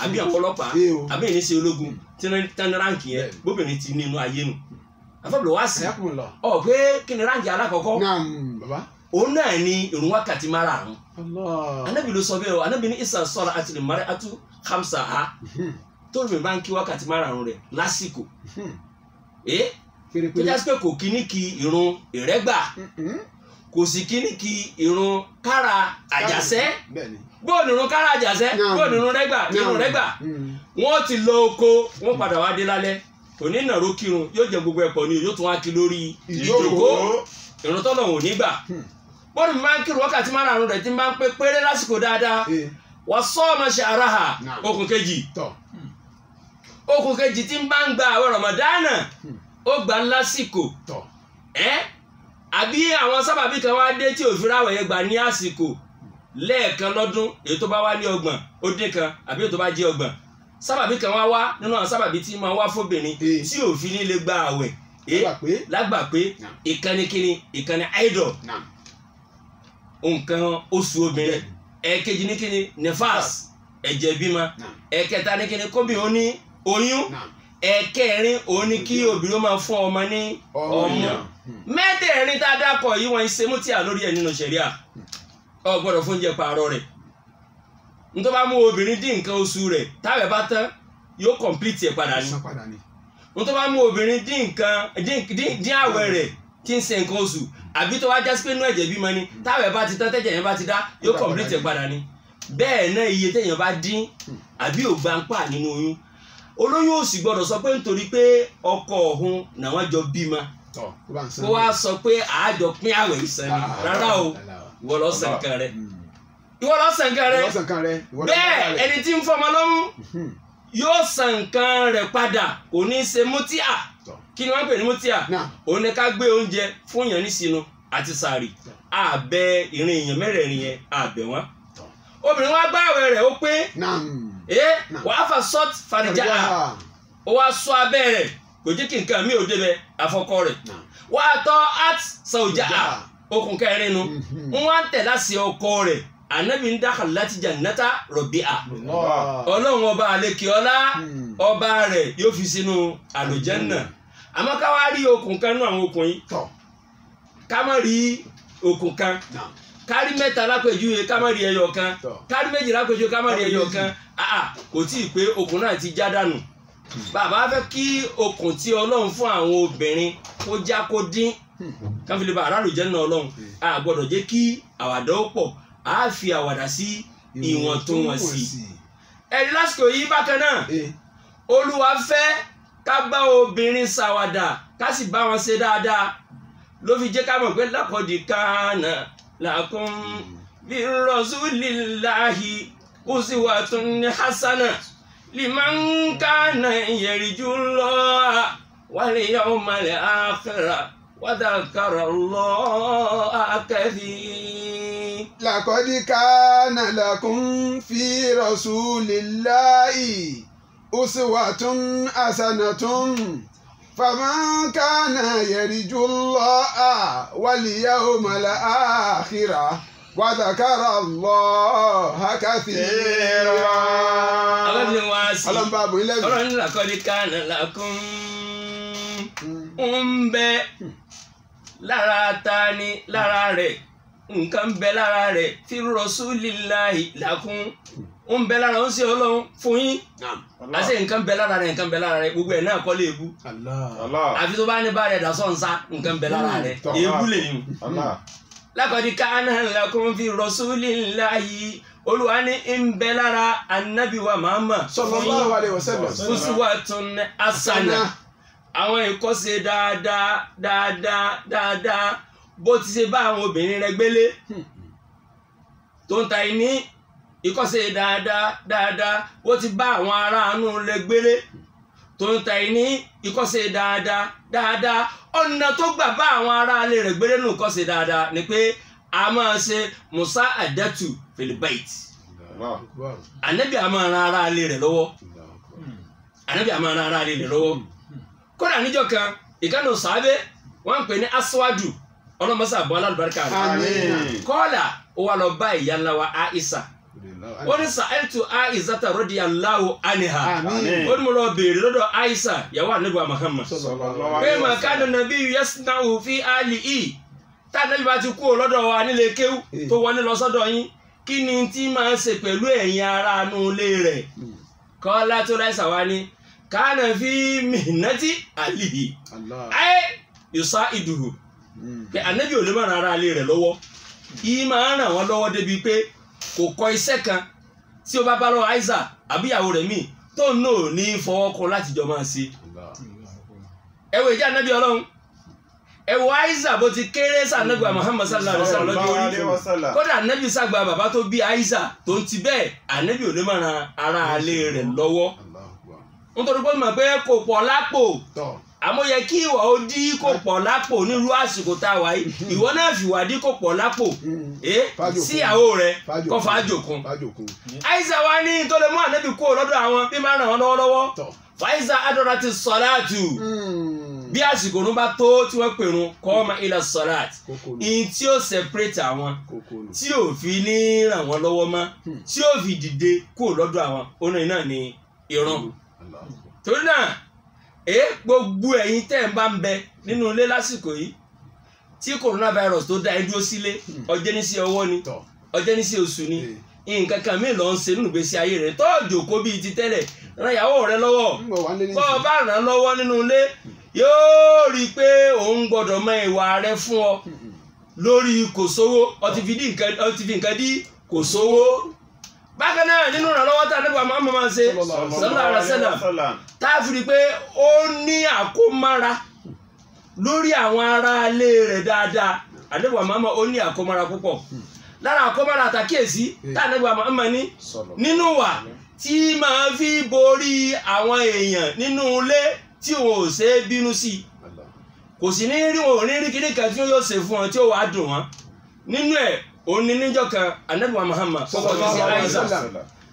àbí àwọn ọlọ́pàá àbí ìníṣẹ́ ológun tí wọ́n tán ráǹkì yẹn bóbìnrin ti nínú ayé nù àfọ́bùlọ̀ wá sí ọ pé kí ni ráǹkì alákọ̀ọ́kọ́ òun náà ni ìrun wákàtí márààrún Ànábì ló sọ bẹ́ẹ̀ o Ànábì ní ìsàn sọ́ra àti lè mara àtú hamsa ha tó mi bá ń kí wákàtí márààrún rẹ̀ lásìkò tó jásí pé kò kíní kí ìrun ìrẹ́gbà kò sì kíní kí ìrun kára àjàsẹ́ bóònù ìrun kára àjàsẹ́ bóònù ìrun rẹ́gbà wọ́n ti lọ oko wọ́n padà wá dé lálẹ́ òní nàró kírun yóò jẹ gbogbo ẹ̀pọ̀ ni yóò tún wá kí lórí ìjókòó ìrun tọ́lọ̀ ò ní gbà bọ́ọ̀lù mi máa ń kírun wákàtí márùn-ún rẹ̀ tí máa ń pé péré lásìkò dáadáa wọ́n sọ ọmọ ṣe ara ha okùn kejì tí ń bá ń gba àwẹ̀ Ramadana ó gbà lásìkò tọ̀ àbí àwọn sábàbí kan wá dé tí òfin ráwẹ̀ yẹn gbà ní àsìkò lẹ́ẹ̀kan lọ́dún èyí tó bá wá ní 30 ó dín kan àbí èyí tó bá jẹ́ 30 sábàbí kan wá nínú àwọn sábàbí tí máa wá fóbìnrin tí òfin ní lè gba àwẹ̀ lágbà pé ìkànnì kíni ìkànnì idol nǹkan oṣù obìnrin ẹ̀ẹ̀kejì ní kíni nefas ẹ̀jẹ̀ bímọ ẹ̀ẹ̀kẹta ní kíni kóbìnrin ó ní oyún ẹ̀ẹ̀kẹrin òun ni kí obìnrin máa fún ọmọ ní ọmú mẹ́tẹ̀ẹ̀rin tá a dákọ̀ yìí wọ́n ṣe mú tí a lórí ẹ̀ nínú ṣẹ̀ríà ọ gbọ́dọ̀ fún oúnjẹ pààrọ̀ rẹ̀ nítorí bá mú obìnrin dín nǹkan oṣù rẹ̀ táwẹ̀ bá tán yóò complete ẹ̀ padà ní nítorí bá mú obìnrin dín àwẹ̀ rẹ̀ tí ń ṣe nǹkan oṣù àbí tó wá jásí pé inú ẹ̀jẹ̀ bímọ ni táwẹ̀ bá ti tán tẹ́jẹ̀ yẹn bá ti dá yóò complete ẹ̀ padà ní bẹ́ẹ̀ náà iye téèyàn bá dín àbí ògbàǹpà nínú oyún olóyún ò sì gbọ́dọ̀ sọ pé nítorí pé ọkọ ọ̀hún làwọn jọ bímọ kó wá sọ pé àájọ pín àwẹ̀ ìsàn ni rárá o ìwọ lọ sàn kan rẹ bẹ́ẹ̀ ẹni tí ń fọmọ lọ́mú yóò san nǹkan rẹ̀ padà kò ní í ṣe mútíà kí ni wọ́n pè ní mútíà òun ni ká gbé oúnjẹ fún yàn ní sínú àti sàárì àbẹ ìrìn èèyàn mẹ́rẹ̀ẹ̀rin yẹn àbẹ̀ wọ́n obìnrin wa gbààwẹ̀ rẹ̀ ó pé wàá fà sọ́ọ̀tì fàdíjà ó wá sọ abẹ́ rẹ̀ kò jẹ́ kí nǹkan mi ò débẹ̀ àfọkọ rẹ̀ wàá tọ́ at sàwùjà okùn kẹrin nu wọ́n tẹ̀ láti ọkọ rẹ̀ anabi ń dákà láti jannata rọ̀bíà ọlọ́run ọba àlekèọ́lá ọba rẹ̀ yóò fi sínú àlùjánnà àmọ́ ká wá rí okùn kan nú àwọn okùn yìí ká má rí okùn kan kárí mẹ́ta lápèjúwe ká má rí ẹyọ kan kárí méjì lápèjúwe ká má rí ẹyọ kan kò tí ì pé okùn náà ti já dànù bàbá fẹ́ kí okùn tí ọlọ́run fún àwọn obìnrin kó já kó dín káfílẹ̀ bá àlùjánnà ọlọ́run a gbọ́dọ̀ jẹ́ kí àwàdà ó pọ̀ a fi àwàdà sí ìwọ̀ntúnwọ̀nsì ẹ̀rí lásìkò yìí bákan náà olúwa fẹ́ ká bá obìnrin ṣàwàdà ká sì bá wọn ṣe dáadáa ló fi jẹ́ ká mọ̀ pé laqad kana lakum bi rasulillahi uswatun hasana liman kana yarjullaha wal yawmal akhira wa dhakara Allaha kathira. لقد كان لكم في رسول الله أسوة حسنة فمن كان يرجو الله واليوم الآخر وذكر الله كثيرا. ọlọ́run لقد كان لكم ń bẹ lára ta ni lára rẹ̀ nǹkan ń bẹ lára rẹ̀ fi rasulillahi lakum ń bẹ lára ń ṣe ọlọ́run fún yín àṣẹ nǹkan ń bẹ lára rẹ̀ nǹkan ń bẹ lára rẹ̀ gbogbo ẹ̀ náà kọ́ lé ebu àfi tó bá ní bá rẹ̀ dà sọ́nsá nǹkan ń bẹ lára rẹ̀ ebu lè yùn. laqad kana lakum fi rasulillahi olúwa ní ń bẹ lára anabi wa Muhammad sallallahu alaihi wasallam uswatun hasana àwọn ìkọ́ṣe dáadáa bó ti ṣe bá àwọn obìnrin rẹ̀ gbélé tó ń ta ìní ìkọ́ṣe dáadáa bó ti bá àwọn aráàánú rẹ̀ gbélé tó ń ta ìní ìkọ́ṣe dáadáa ọ̀nà tó gbà bá àwọn aráàlú rẹ̀ gbélé nù ìkọ́ṣe dáadáa ni pé a máa ṣe musa adatu filibait ànábì a máa ran aráàlú rẹ̀ lọ́wọ́ kódà níjọ́ kan ìkànnì sàábé wọ́n ń pè ní aswadu ọlọ́mọsá àbọ̀ alálùbáríkà rẹ̀ kọ́ọ̀là ó wà lọ bá ìyá ńlá wa Aisha ó ní sa'altu Aisha radiyallahu anha ó ní mo lọ béèrè lọ́dọ̀ Aisha ìyàwó ànábì wa Muhammad pé mà kana nabiyyu yasna'u fi alihi tá ànábì bá ti kú lọ́dọ̀ wa nílé kéwú tó wọlé lọ sọ́dọ̀ yín kí ni tí máa ń ṣe pẹ̀lú ẹ̀yin ará inú ilé rẹ̀ kọ́ọ̀lá tó láìsà wá ní kana fi mihnati alihi ay yusaiduhu pé ànábì ò lè máa ran ara ilé rẹ̀ lọ́wọ́ yìí máa ń ràn wọ́n lọ́wọ́ débi pé kò kọ iṣẹ́ kan tí ó bá bá lọ́wọ́ Aisha àbíyàwó rẹ̀ míì tó náà ní fọwọ́ kan láti jọ máa ṣe. ẹ wo ìjà ànábì ọlọ́run ẹ wo Aisha bó ti kéré sí ànábì Muhammad sallallahu alaihi wasallam lọ́jọ́ orí kódà ànábì sàgbà bàbá tó bí Aisha tó ń ti bẹ́ẹ̀ ànábì ò lè máa ran ara ilé rẹ̀ lọ́wọ́ nítorí pé mọ̀ pé kò pọ̀ lápò àmọ́ yẹ kí ìwà ó dí kò pọ̀ lápò nílùú àsìkò tá a wà yìí ìwọ náà fìwà dí kò pọ̀ lápò síyàwó rẹ kó fàájòkun. àìsà wa ní tó lè mú ànábì kúrò lọ́dọ̀ àwọn bí máa ràn wọ́n lọ́wọ́lọ́wọ́ fàìsà adọ́ra ti sọ̀láàtù bí àsìkò ló bá tó tí wọ́n pèrún kọ́ ọmọ ilẹ̀ sọ̀láàtù ìyìn tí ó separate àwọn tí ò fi ní ràn wọ́n lọ́wọ́ mọ́ tí ó fi dìde kúrò lọ́dọ̀ àwọn orin náà ní ìrun. torí náà gbogbo ẹ̀yin tẹ́ ń bá ń bẹ nínú ilé lásìkò yìí tí coronavirus tó dá ẹ dúró sílé ọjọ́ ní sí ọwọ́ ni ọjọ́ ní sí oṣù ni nǹkan kan mìíràn ló ń ṣe nínú ìgbésí ayé rẹ tó jòkó bíi ti tẹ́lẹ̀ ran ìyàwó rẹ lọ́wọ́ bọ́ ọ bá ràn án lọ́wọ́ nínú ilé yóò rí i pé òun gbọ́dọ̀ mọ ìwà rẹ fún ọ lórí kò sówó ọtí fi nǹkan dí kò sówó. bákan náà nínú ìrànlọ́wọ́ tá a nípa máa ṣe sallallahu alaihi wasallam tá a fi rí i pé ó ní àkómára lórí àwọn ará ilé rẹ̀ dáadáa àdébùwà máa ó ní àkómára púpọ̀ lára àkómára àtàkíyèsí tá a nípa máa ní nínú wà tí máa fi borí àwọn èèyàn nínú ilé tí wọn ò ṣe é bínú sí kò sí ní rí wọn ò ní rí kíní kan tí yóò ṣe fún wọn tí ó wàá dùn wọn nínú ẹ̀ òun ní níjọ́ kan anabi Muhammad kọ́kọ́ bí sí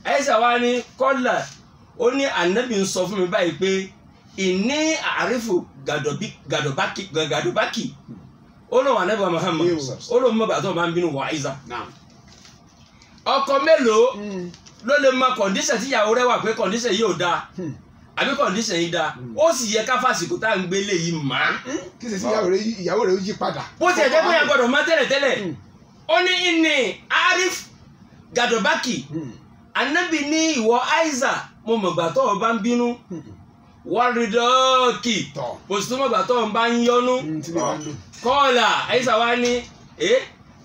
Aisha wa ní kọ́là ó ní anabi ń sọ fún mi báyìí pé ìní àrífò gàdọ̀bákì ó lọ́wọ́ anabi Muhammad ó lọ́wọ́ mọ́ bàtọ́ máa ń bínú wọ Aisha ọkọ mélòó ló lè mọ kọ̀ǹdíṣẹ̀ tí ìyàwó rẹ̀ wà pé kọ̀ǹdíṣẹ̀ yìí ò dáa àbí kọ̀ǹdíṣẹ̀ yìí dáa ó sì yẹ ká fàsìkò tá à ń gbélé yìí mà á. kí sì sí ìyàwó rẹ̀ ó yí padà. bó ti ẹ̀ jẹ́ pé yẹn gbọ́dọ̀ mọ̀ tẹ́lẹ̀tẹ́lẹ̀ ó ní ìní arif gàdọ̀bákì anabi ní ìwọ Aisha mo mọ̀gbà tó o bá ń bínú wàrídọ́ọ̀kì kò sí tó mọ̀gbà tó o bá ń yọnu kọ́ọ̀là Aisha wa ní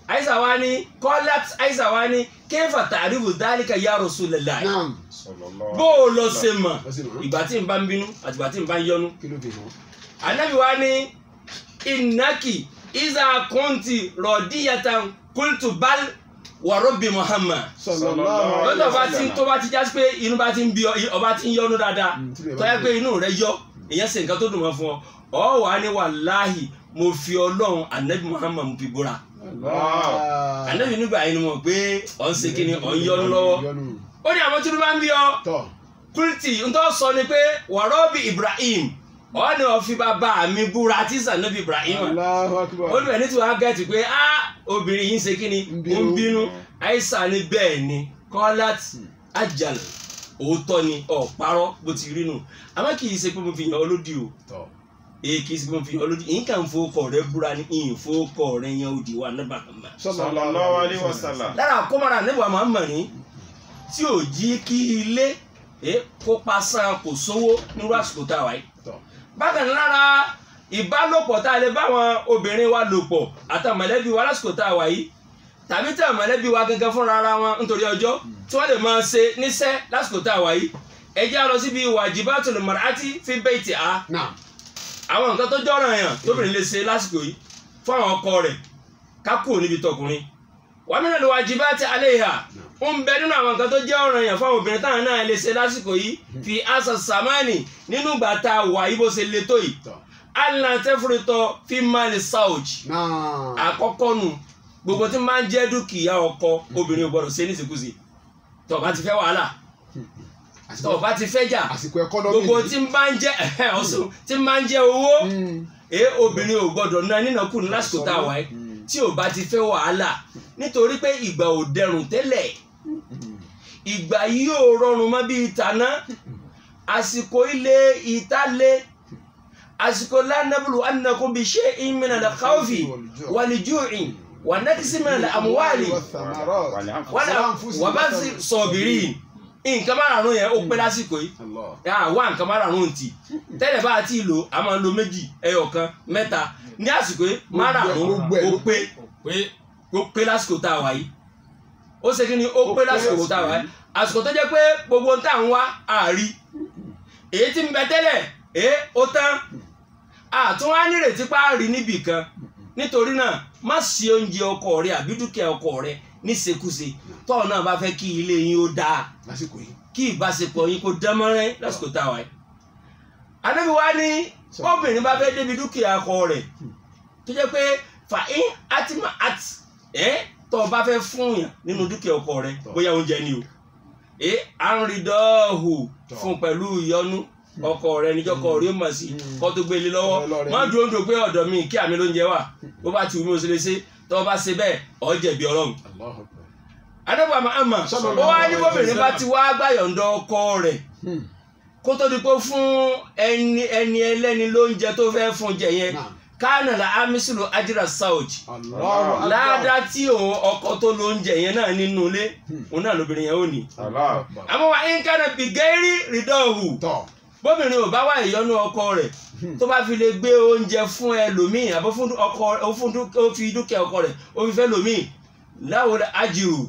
Aisha wa ní kéfà tàrífù dálíkà ya Rasulullah bó o lọ ṣe mọ̀ ìgbà tí n bá ń bínú àti ìgbà tí n bá ń yọnu anabi wa ní ìnákì iza kunti rọdíyàtàn kultu bal wa rabbi Muhammad lọ́dọ̀ tó bá ti já sí pé inú bá ti ń bí ọba ti ń yọnu dáadáa tó yẹ pé inú rẹ yọ èyàn ṣe nǹkan tó dùn mọ́ fún ọ wà ní wàláhì mo fi Ọlọ́run anabi Muhammad mo fi búra anabi nígbà yìí ni mo pé ọ̀ ń ṣe kí ni ọ̀ ń yọnu lọ́wọ́ ó ní àwọn tí ló bá ń bí ọ kulti ń tó sọ ni pé wa rabbi Ibrahim ọ̀nà ọ̀fi bàbá mi búra tí sànàbí Ibrahim olùbẹ̀ ní tí wọ́n á gẹ̀ẹ́tì pé obìnrin yìí ń ṣe kí ni ń bínú Aisha ní bẹ́ẹ̀ ni kọ́lát ajal òótọ́ ni ọ̀parọ́ bó ti rí nù àmọ́ kì í ṣe pé mo fi yàn ọ́ lódì o kì í ṣe pé mo fi yàn ọ́ lódì yìí kàn ń fowókọ̀ rẹ búra ní ìyìn fowókọ̀ rẹ yan òdì wa nígbà kan mọ́. sallallahu alaihi wasallam. lára àkómọ́ra nígbà máa ń mọ̀ ní tí ò jí kí ilé kó pa san kò sówó nírú àsìkò tá a wáyé bákan lára ìbálòpọ̀ tá a lè bá àwọn obìnrin wa lò pọ̀ àtàwọn mọ̀lẹ́bí wa lásìkò tá a wà yìí tàbí tí àwọn mọ̀lẹ́bí wa gẹ́gẹ́ fúnra ara wọn nítorí ọjọ́ tí wọ́n lè máa ṣe níṣẹ́ lásìkò tá a wà yìí ẹ jẹ́ á lọ síbi wajibatul mar'ati fi baytiha àwọn nǹkan tó jọ́ràn yàn tóbìnrin lè ṣe lásìkò yìí fún àwọn ọkọ rẹ̀ ká kúrò níbi tọkùnrin wa minal wajibati alayha ń bẹ nínú àwọn nǹkan tó jẹ́ ọ̀ràn yàn fáwọn obìnrin táwọn náà lè ṣe lásìkò yìí fi asa samani nínú ìgbà tá a wà yìí bó ṣe le tó yìí alinatẹ́fúritọ́ fi mali sauj àkọ́kọ́ nù gbogbo tí máa ń jẹ́ dúkìá ọkọ obìnrin ò gbọdọ̀ ṣe níṣekúṣe tó bá ti fẹ́ wàhálà tó bá ti fẹ́ jà gbogbo tí máa ń jẹ́ owó obìnrin ò gbọdọ̀ ná nínàkúnú lásìkò tá a wà yìí tí ò bá ti fẹ́ wàhálà nítorí pé ìgbà ò dẹrùn tẹ́lẹ̀ ìgbà yìí ò rọrùn mọ́ bí ìtàná àsìkò ilé ìtàlé àsìkò lánàbùlù annakum bi shay'in min al-khawfi wal-ju'i wa naqsin min al-amwali wa ba'thi sabirin nǹkan márùn-ún yẹn ó pé lásìkò yìí wá nǹkan márùn-ún ti tẹ́lẹ̀ bá ti lò a máa lo méjì ẹyọkan mẹ́ta ní àsìkò yìí márùn-ún ó pé lásìkò tá a wà yìí ó ṣe kí ni ó pé lásìkò tá a wà yìí àsìkò tó jẹ́ pé gbogbo tá à ń wá àárí èyí tí ń bẹ tẹ́lẹ̀ ó tán àtúnwá nírètí páàrí níbì kan nítorí náà má ṣe oúnjẹ ọkọ rẹ àbí dúkìá ọkọ rẹ níṣekúṣe tọ́ọ̀ náà bá fẹ́ kí ilé yín ó dáa kí ìbáṣepọ̀ yín kó dánmọ́rẹ́ lásìkò tá a wà yìí. Ànábì wa ní obìnrin bá fẹ́ débi dúkìá ọkọ rẹ̀ tó jẹ́ pé fàáyín àtìmá àti tó bá fẹ́ fún yàn nínú dúkìá ọkọ rẹ̀ bóyá oúnjẹ ni o àrùndọ́hù fún pẹ̀lú ìyọnu ọkọ rẹ̀ níjọkọ rí ó mọ̀ sí kó tó gbélé lọ́wọ́ má dúró pé ọ̀dọ̀ mi kí àmì lóúnjẹ wà bó bá ti wù mí ó ṣe lè ṣe tó bá ṣe bẹ́ẹ̀ ó jẹ̀bi Ọlọ́run. adébọ̀ àmà ó wá ní bóbìnrin bá ti wá gbàyọ̀ǹdọ̀ ọkọ rẹ̀ kó tó di pé fún ẹni ẹlẹ́ni lóúnjẹ tó fẹ́ fún jẹ yẹn kánà la amísìlò ajíra sáòjì ládàá tí ọkọ tó lóúnjẹ yẹn náà nínú ilé òun náà lóbìnrin yẹn ò ní. àmọ́ wà ń kánà bìgẹ́rì rìdọ́ọ̀hù bóbìnrin ò bá wà ìyọnu ọkọ rẹ̀ tó bá fi lè gbé oúnjẹ fún ẹlòmíì àbọ̀ ó fi dúkìá ọkọ rẹ̀ ó fi fẹ́ lòmíì láwo ajiru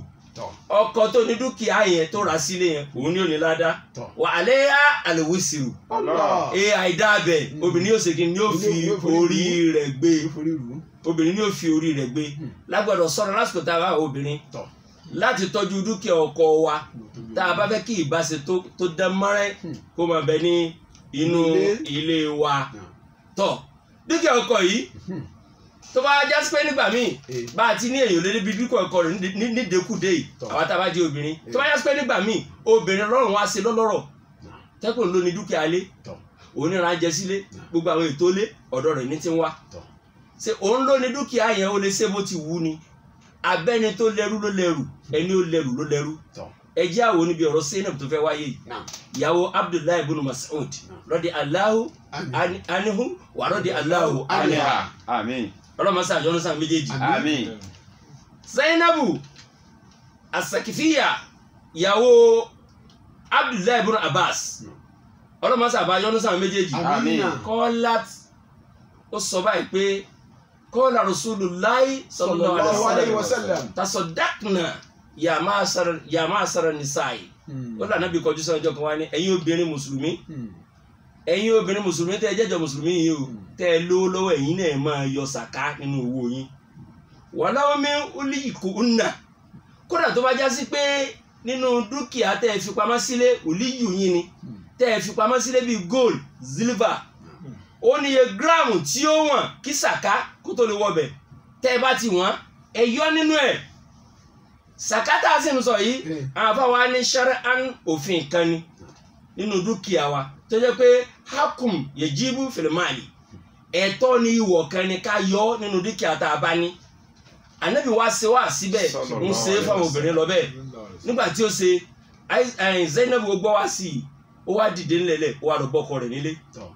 ọkọ tó ní dúkìá yẹn tó rà sílé yẹn òun ni ò ní ládá wà alẹ́ yá àlèwísìrò àìdáàbẹ̀ obìnrin yóò ṣe kí ni yóò fi orí rẹ̀ gbé obìnrin yóò fi orí rẹ̀ gbé lágbọ́dọ̀ sọ̀rọ̀ lásìkò tá a bá obìnrin láti tọ́jú dúkìá ọkọ wa tá a bá fẹ́ kí ìbáṣe tó dán mọ́rẹ́ kó máa bẹ ní inú ilé wa tọ̀ dúkìá ọkọ yìí tó bá jásí pé nígbà míì bá a ti ní èyàn lé níbi dúkìá ọkọ rẹ̀ nídekúdé yìí àwọn tá a bá jẹ́ obìnrin tó bá jásí pé nígbà míì obìnrin lọ́rùn wá sí lọ́lọ́rọ̀ tẹ́kùn ló ní dúkìá lé onírànjẹ sílé gbogbo àwọn ètò lé ọ̀dọ̀ rẹ̀ ní ti ń wá ṣe òun ló ní dúkìá yẹn ó lè ṣe bó ti wù ni abẹ́ni tó lẹ́rú ló lẹ́rù ẹni ó lẹ́rù ló lẹ́rù ẹjẹ́ àwọn oníbi ọ̀rọ̀ Zainab tó fẹ́ wáyé ìyàwó Abdullahi ibn Mas'ud rọ́dí Allahu anhu wà rọ́dí Allahu anha ọlọ́mọsá àjọ́nùsá méjèèjì Zainabu As-Sakifiyya ìyàwó Abdullahi ibn Abbas ọlọ́mọsá àjọ́nùsá méjèèjì kọ́lát ó sọ báyìí pé kọ́lá Rasulullahi sallallahu alaihi wasallam tasaddaqna ya ma'ashara nisa'i ó lànà bí kọjú sọ́jọ́ kan wá ní ẹ̀yin obìnrin mùsùlùmí tẹ́ jẹ́jọ mùsùlùmí yìí o tẹ́ lówó lọ́wọ́ ẹ̀yin náà máa yọ sàká nínú owó yín walaw min uliyikunna kódà tó bá já sí pé nínú dúkìá tẹ́ fi pamọ́ sílé òlíyù yín ni tẹ́ fi pamọ́ sílé bíi gold silver ó níye gíráàmù tí ó wọ̀n kí sàká kó tó lè wọbẹ̀ tẹ́ bá ti wọ́n ẹ yọ nínú ẹ̀ sàká tá a sì ń sọ yìí àwọn afáwa ní shar'an òfin kan ni nínú dúkìá wa tó jẹ́ pé hakum yajibu fil mali ẹ̀tọ́ ni ìwọ̀ kan ni ká yọ nínú dúkìá tá a bá ní Ànábì wá ṣe wá síbẹ̀ ń ṣe fáwọn obìnrin lọ bẹ́ẹ̀ nígbà tí ó ṣe Zainab gbọ́ wá sí i ó wá dìde ńlẹ̀lẹ̀ ó wá lọ bọ́kọ rẹ̀ nílé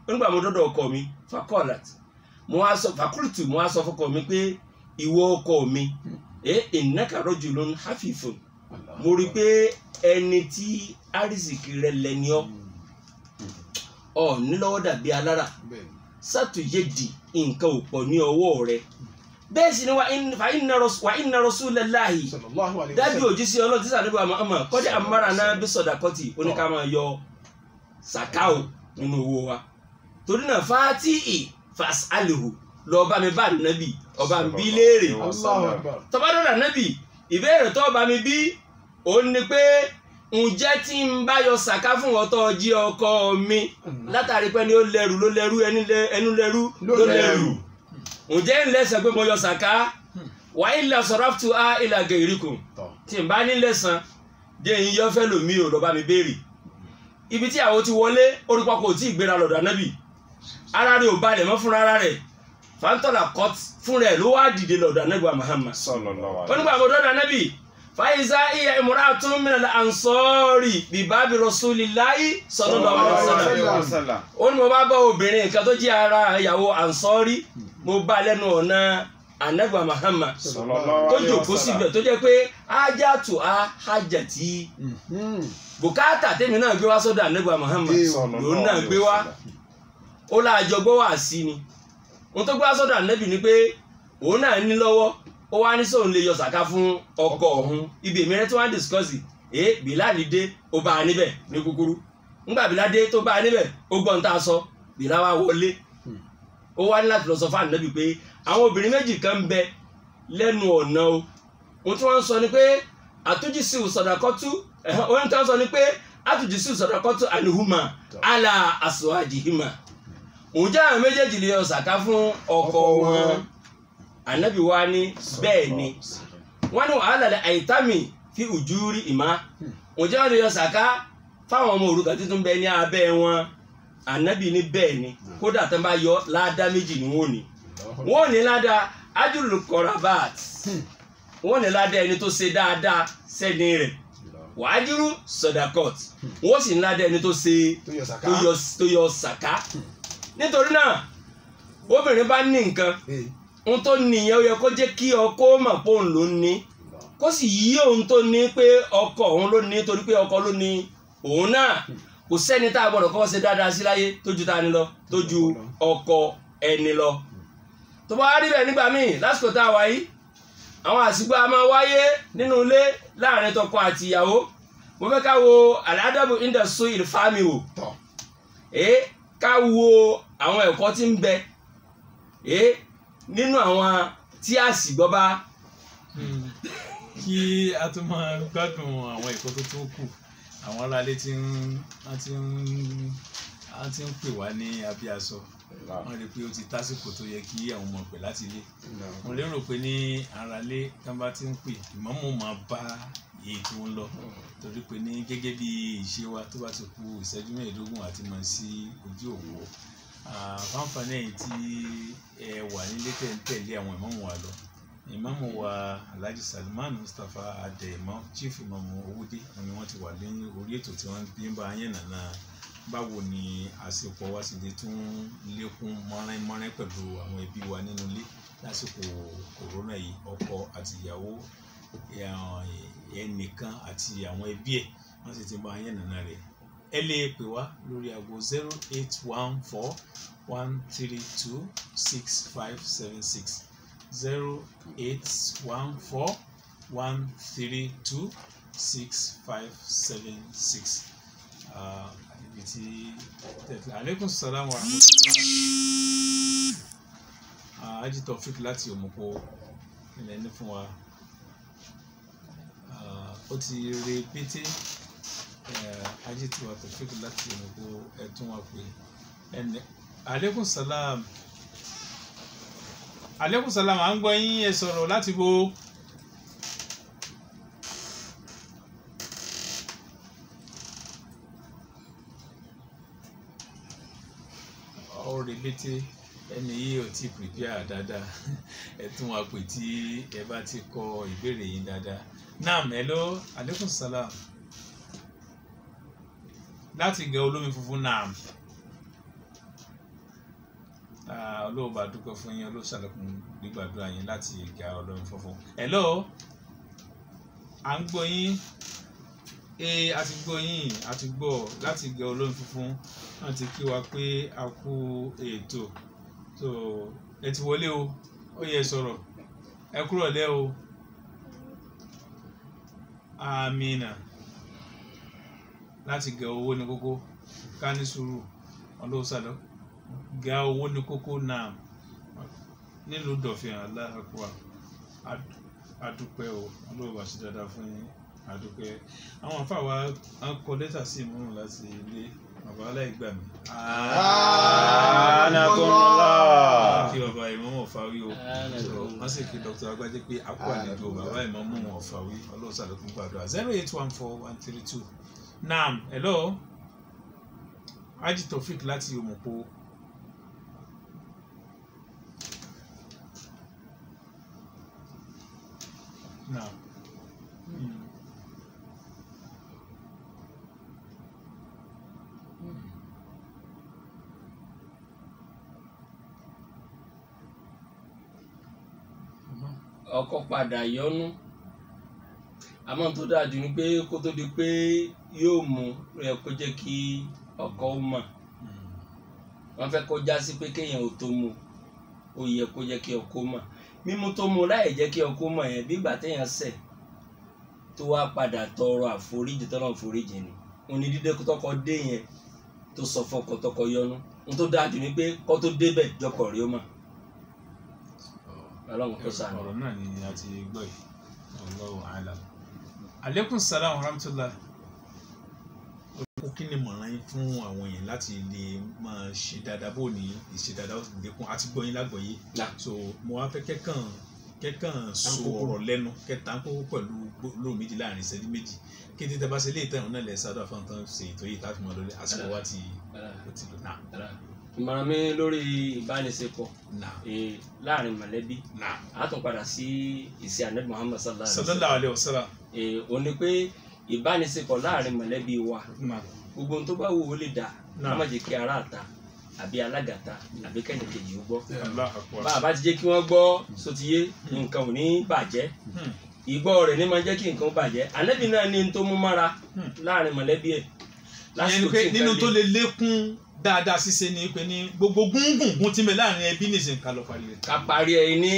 nígbà mo dọ́dọ̀ ọkọ mi fakọ́lat mo wá sọ fọkọ mi pé ìwọ ọkọ mi innaka rajulun hafifun mo rí pé ẹni tí arísìkì rẹ̀ lẹ́ni ọ́ nílọ́wọ́ dàbí alára sátúyédì nǹkan ò pọ̀ ní ọwọ́ rẹ̀ bẹ́ẹ̀ sì ni wa inna rasulallahi dájú òjíṣẹ́ Ọlọ́run tí sàdébà Muhammad kọ́dí amára náà bí sọ̀dàkọ́tì oníkà máa yọ sàkáò nínú owó wa torí náà fàtíì fas'aluhu lọ bá mi bá nàbì ọba mi bí léèrè tọba dọ́là nàbì ìbéèrè tó bá mi bí òun ni pé ǹjẹ́ tí ń bá yọ sàká fún ọtọ́ jí ọkọ mi látàrí pé ní ó lẹ́rù ló lẹ́rù ẹnu lẹ́rù ló lẹ́rù ǹjẹ́ ń lẹ́sẹ̀ pé mo yọ sàká wà illa saraftuha ila gairikum tí ń bá ní lẹ́sàn jẹ́ ń yọ fẹ́ lòmí ò lọ bá mi béèrè ibi tí àwọn ti wọlé orúkọ kò tí ì gbéra lọ́dọ̀ Ànábì ara rẹ̀ ò balẹ̀ mọ́ fún rárá rẹ̀ fantola court fún rẹ̀ ló wá dìde lọ́dọ̀ Ànábì Muhammad onígbà mo dọ́dọ̀ Ànábì faiza iya imra'atun min al-ansari bi babi rasulillahi sallallahu alaihi wasallam ó ní mo bá bá obìnrin kan tó jẹ́ ara ìyàwó ansori mo bá lẹ́nu ọ̀nà Ànábì Muhammad tó jókòó síbẹ̀ tó jẹ́ pé hajatu hajati bùkátà tèmi náà gbé wá sọ́dọ̀ Ànábì Muhammad lòun náà gbé wá ó láàjọ gbọ́ wá sí ni ohun tó gbé wá sọ́dọ̀ Ànábì ni pé òun náà ní lọ́wọ́ ó wá ní sóun lè yọ sàká fún ọkọ ọ̀hún ibi èmi rẹ tí wọ́n discuss Bílálì dé ó bá a níbẹ̀ ní kúkúrú ńgbà Bílálì dé tó bá a níbẹ̀ ó gbọ́n tá a sọ Bílálì wá wọlé ó wá ní láti lọ sọ fún Ànábì pé àwọn obìnrin méjì kan ń bẹ lẹ́nu ọ̀nà o ohun tí wọ́n ń sọ ni pé àtúnjì sí ìsọdàkọ́tù ohun tí wọ́n sọ ni pé àtúnjì sí ìsọdàkọ́tù àlùhùmà àlà àsọ̀àjìhìmà ǹjẹ́ àwọn méjèèjì lè yọ sàká fún ọkọ wọn ànábì wa ní bẹ́ẹ̀ ni wọ́n ní wàhálà lẹ àìtàmì fi ujuri ìmá ǹjẹ́ wọ́n lè yọ sàká fáwọn ọmọ òrukàn títún bẹ ní abẹ́ wọn ànábì ní bẹ́ẹ̀ ni kódà tó ń bá yọ ládá méjì ni wọ́n ní ládá ajurul korabat wọ́n ní ládá ẹni tó ṣe dáadáa sẹ́ni rẹ̀ wàájúrú sọdakọt wọ́n sì ń ládá ẹni tó ṣe tó yọ sàká nítorí náà obìnrin bá ní nǹkan ohun tó nìyẹn ó yẹ kó jẹ́ kí ọkọ mọ̀ pé òun ló ní kó sì yí ohun tó ní pé ọkọ òun ló ní torí pé ọkọ ló ní òun náà kò sẹ́ni tá a gbọ́dọ̀ kọ́ ṣe dáadáa sí láyé tó ju ta ni lọ tó ju ọkọ ẹni lọ tó bá rí bẹ́ẹ̀ nígbà míì lásìkò tá a wáyé àwọn àsìgbò a máa wáyé nínú ilé láàrin tọkọ àti ìyàwó mo fẹ́ ká wo aládàbò industry ìfàmì wò ká wo àwọn ẹ̀kọ́ tí ń bẹ nínú àwọn tí àsìgbọ́ bá. kí a tó máa gbádùn àwọn ẹ̀kọ́ tó tó kù àwọn aráalé tí ń pè wá ní abíaṣọ wọ́n rí i pé ó ti tásìkò tó yẹ kí àwọn ọmọ pè láti ilé mo lérò pé ní aráalé tí wọ́n bá ti ń pè ìmọ̀mọ́ máa bá èyí tó ń lọ torí pé ní gẹ́gẹ́ bí ìṣe wa tó bá ti kù ìṣẹ́jú mẹ́ẹ̀ẹ́dógún àti mọ̀ sí ojú òwò fáńfààní ẹ̀yìn tí ẹ wà nílé tẹ̀lé àwọn ìmọ̀mọ́ wa lọ ìmọ̀mọ́ wa Alhaji Salman Mustapha Adéyẹmọ chief ìmọ̀mọ́ Owódé ni wọ́n ti wà lẹ́yìn orí ètò tí wọ́n bí ń bá yẹn nàná báwo ni àsìkò wa sì lè tún lékún mọ́rán pẹ̀lú àwọn ẹbí wa nínú ilé lásìkò kòrónà yìí ọkọ àti ìyàwó ẹnìkan àti àwọn ẹbí ẹ̀ wọ́n sì ti bá yẹn nàná rẹ̀ ẹ lè pè wá lórí aago 08141326576 08141326576 ibi tí tẹ̀lé aleykum salaam wa rahmatulah Haji Taofik láti Òmùpó ilẹ̀ ní fún wa ó ti re pété Haji tiwa Taofik láti Òmùpó ẹ̀tún wa pé aleykum salaam à ń gbọ́ yín ẹ sọ̀rọ̀ láti bo. ọ̀rẹ́ létí ẹni yìí ò ti prepare dáadáa ẹ tún wá pè tí ẹ bá ti kọ ìbéèrè yín dáadáa. naam hello aleykum salaam láti gẹ olómi funfun naam olóòbá dúpẹ́ fún yín olóṣàlẹ̀kùn gbígbàdúrà yín láti gẹ olómi funfun. hello à ń gbọ́ yín àti gbọ́ yín àti gbọ́ láti gẹ olómi funfun wọ́n ti kí wa pé a kú ètò so ẹ ti wọlé o ó yẹ sọ̀rọ̀ ẹ kúrò lẹ́ o amina láti gẹ owó ní kókó ká ní sùúrù ọlọ́sàdọ́ gẹ owó ní kókó náà nílùú dọ̀fìn aláàkúwà adúpẹ́ o ọlọ́ọ̀bà sí dáadáa fún yín adúpẹ́ àwọn afáwa kọ lẹ́tà sí ìmúrùn láti ilé bàbá aláìgbà mi. anagunla. kí bàbá ìmọ̀mọ̀ Ọ̀fàwí o wọ́n sì kí Dr. Agbájé pé àkó àlejò bàbá ìmọ̀mọ̀ Ọ̀fàwí ọlọ́sàlẹ̀kùn gbàdúrà 0814132 naam hello Haji Taofik láti Òmùpó. naam. ọkọ padà yọnu àmọ́ tó dáa jù ni pé kó tó di pé yóò mú rẹ kó jẹ́ kí ọkọ ó mọ̀ wọ́n fẹ́ kó já sí pé kéèyàn ò tó mú ó yẹ kó jẹ́ kí ọkọ mọ̀ mímú tó mú láì jẹ́ kí ọkọ mọ̀ yẹn bí ìgbà téèyàn ṣẹ̀ tó wá padà tọrọ àforíjì tọ́lọ́ àforíjì ni òun ni dídé tọkọ dé yẹn tó sọ fọkọ tọkọ yọnu ohun tó dáa jù ni pé kó tó débẹ̀ jọkọ rí ó mọ̀. ọ̀rọ̀ náà ni a ti gbọ́ yìí Allahu a'lam. Aleykum salaam wa rahmatulah. kó kí ni mọ̀ràn yín fún àwọn èèyàn láti lè máa ṣe dáadáa bó ní ìṣe dáadáa ó sì lékún àti gbọ́yìn lágbọ̀ọ́yé so mo wá fẹ́ kẹ́kàn sọ ọ̀rọ̀ lẹ́nu kẹta ń kó pẹ̀lú lóòrùn méjì láàrin ìṣẹ́jú méjì kí n ti tẹ́ bá ṣe léètàn ọ̀nà ilẹ̀ sádọ́ àfọ̀ntán ṣe ètò yìí táfi mọ́ lórí àsìkò wa ti lò náà. ìmọ̀ràn mi lórí ìbánisepọ̀ láàrin mọ̀lẹ́bí a tún padà sí ìṣe Ànábì Muhammad sallallahu alaihi wasallam ó ní pé ìbánisepọ̀ láàrin mọ̀lẹ́bí wa gbogbo ohun tó bá wù ó lè dà ká má jẹ́ kí ará àta àbí alágàta àbí kẹ́nìkejì ó gbọ́ bá a bá ti jẹ́ kí wọ́n gbọ́ sotiye nǹkan ò ní bàjẹ́ ìgbọ́ rẹ̀ ní máa jẹ́ kí nǹkan bàjẹ́ Ànábì náà ní n tó mú mára láàrin mọ̀lẹ́bí ẹ̀ lásìkò tí nínú tó lè lékún dáadáa ṣíṣe ni pé ní gbogbo gúngùngún tí ń bẹ láàrin ẹbí nìsín ká lọ parí rẹ̀. ká parí ẹ ní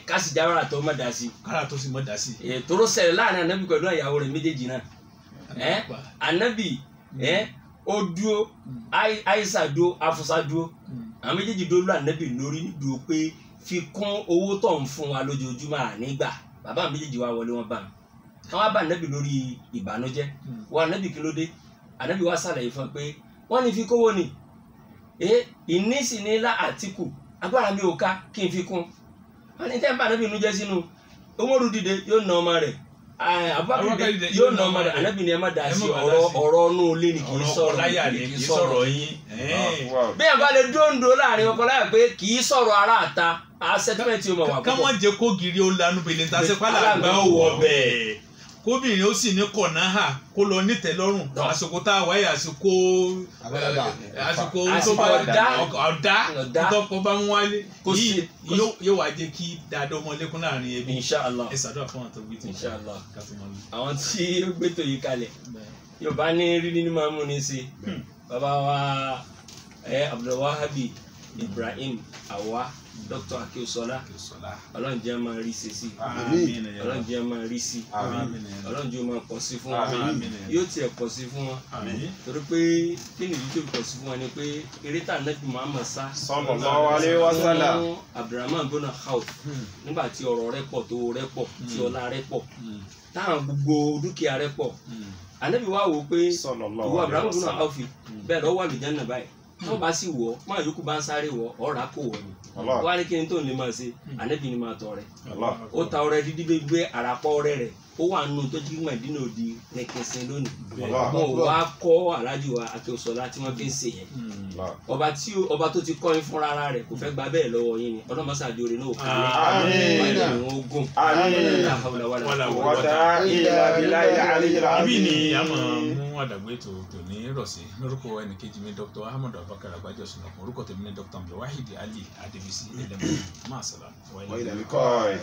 kásìjára tó má dá sí. kára tó sì má dá sí. ètò ló ṣẹlẹ̀ láàrin Ànábì pẹ̀lú ìyàwó rẹ̀ méjèèjì náà Ànábì ó dúró Àìṣà dúró Áfúsá dúró àwọn méjèèjì dúró lọ Ànábì lórí nídùú pé fi kún owó tó ń fún wa lójoojúmọ́ ànígbà bàbá méjèèjì wa wọlé wọn bá wọn bá Ànábì lórí ìbànújẹ́ wọn Ànábì kí ló dé Ànábì wa ṣàlàyé fún pé wọ́n ní fi kówó ni ìnísì ní ilá àtìkù agbára mi ò ká kí n fi kún wọ́n ní tẹ́ ń bá Ànábì inú jẹ́ sínú Umaru dìde yóò na ọmọ rẹ̀ Abubakar dìde yóò na ọmọ rẹ̀ Ànábì ni ẹ má dá sí ọ̀rọ̀ ọ̀nù ilé ni kì í sọ̀rọ̀ yín bí ẹ bá lè dóńdó láàrin ọkọ láyà pé kì í sọ̀rọ̀ ara àta àṣẹtúmẹ̀tì ọmọ wà púpọ̀ ká wọ́n jẹ́ kó gírí ó lanu bèlè ń ta ṣe pálá àgbà ó wọ̀ bẹ́ẹ̀ kóbìnrin ó sì ní kọ̀nà hà kó lọ nítẹ̀ lọ́rùn àsìkò tá a wáyé àsìkò tó bá ọ̀dá tọkọ bá ń wálé yóò wá jẹ́ kí dáadọ́ ọmọ lẹ́kún láàrin ẹbí Inshallah ẹ ṣàdúrà fún àwọn tó gbé tó Inshallah àwọn tí ó gbé tó yìí kalẹ̀ Yorùbá ní rírí ní máa mú ní sí bàbá wa Abdulwahabi Ibrahim Awa Dr. Akíọ̀sọ́lá Ọlọ́run jẹ́ máa rí sí Ọlọ́run jẹ́ máa rí sí Ọlọ́run jẹ́ máa pọ̀ sí fún wọn yóò tiẹ̀ pọ̀ sí fún wọn torí pé kí nìyí tó pọ̀ sí fún wọn ni pé eré tà Ànábì Muhammad sallallahu alaihi wasallam fún Abdurrahman bin Auf nígbà tí ọrọ̀ rẹ̀ pọ̀ tó rẹ̀ pọ̀ tí ọlá rẹ̀ pọ̀ táwọn gbogbo dúkìá rẹ̀ pọ̀ Ànábì wá wò pé ìwọ Abdurrahman bin Auf bẹ́ẹ̀ lọ́wọ́ àlùjánnà báyìí wọ́n bá sì wọ̀ máa yòókù bá ń sáré wọ̀ ọ̀rá kò wọ̀ ni wọ́n á ní kí ni tó ní máa ṣe Ànábì ni máa tọrẹ ó ta ọrẹ dídí gbé àràpọ̀ ọrẹ rẹ̀ ó wà nù tó jí Mádínà di nìkẹsẹ̀ lónìí wọn ò wá kọ́ Àlájì wa Akíọ̀sọ́lá tí wọ́n fi ń ṣe yẹn ọba tó ti kọ́ yín fúnra ara rẹ̀ kò fẹ́ gba bẹ́ẹ̀ lọ́wọ́ yín ni ọlọ́mọṣáájú orin náà kò ní wọ́n ogun ibi ni a máa mú àdàgbé tó ní rọ̀ṣẹ́ lórúkọ ẹnìkejì mi Dr. Ahmad Abubakar Agbaje Osunlokun orúkọ tèmi ní Dr. Abdulwahid Ali Adébísí ẹlẹ́mọ̀ máa sọ̀rọ̀ wọ́n ilẹ̀ mi kọ́ ẹ̀.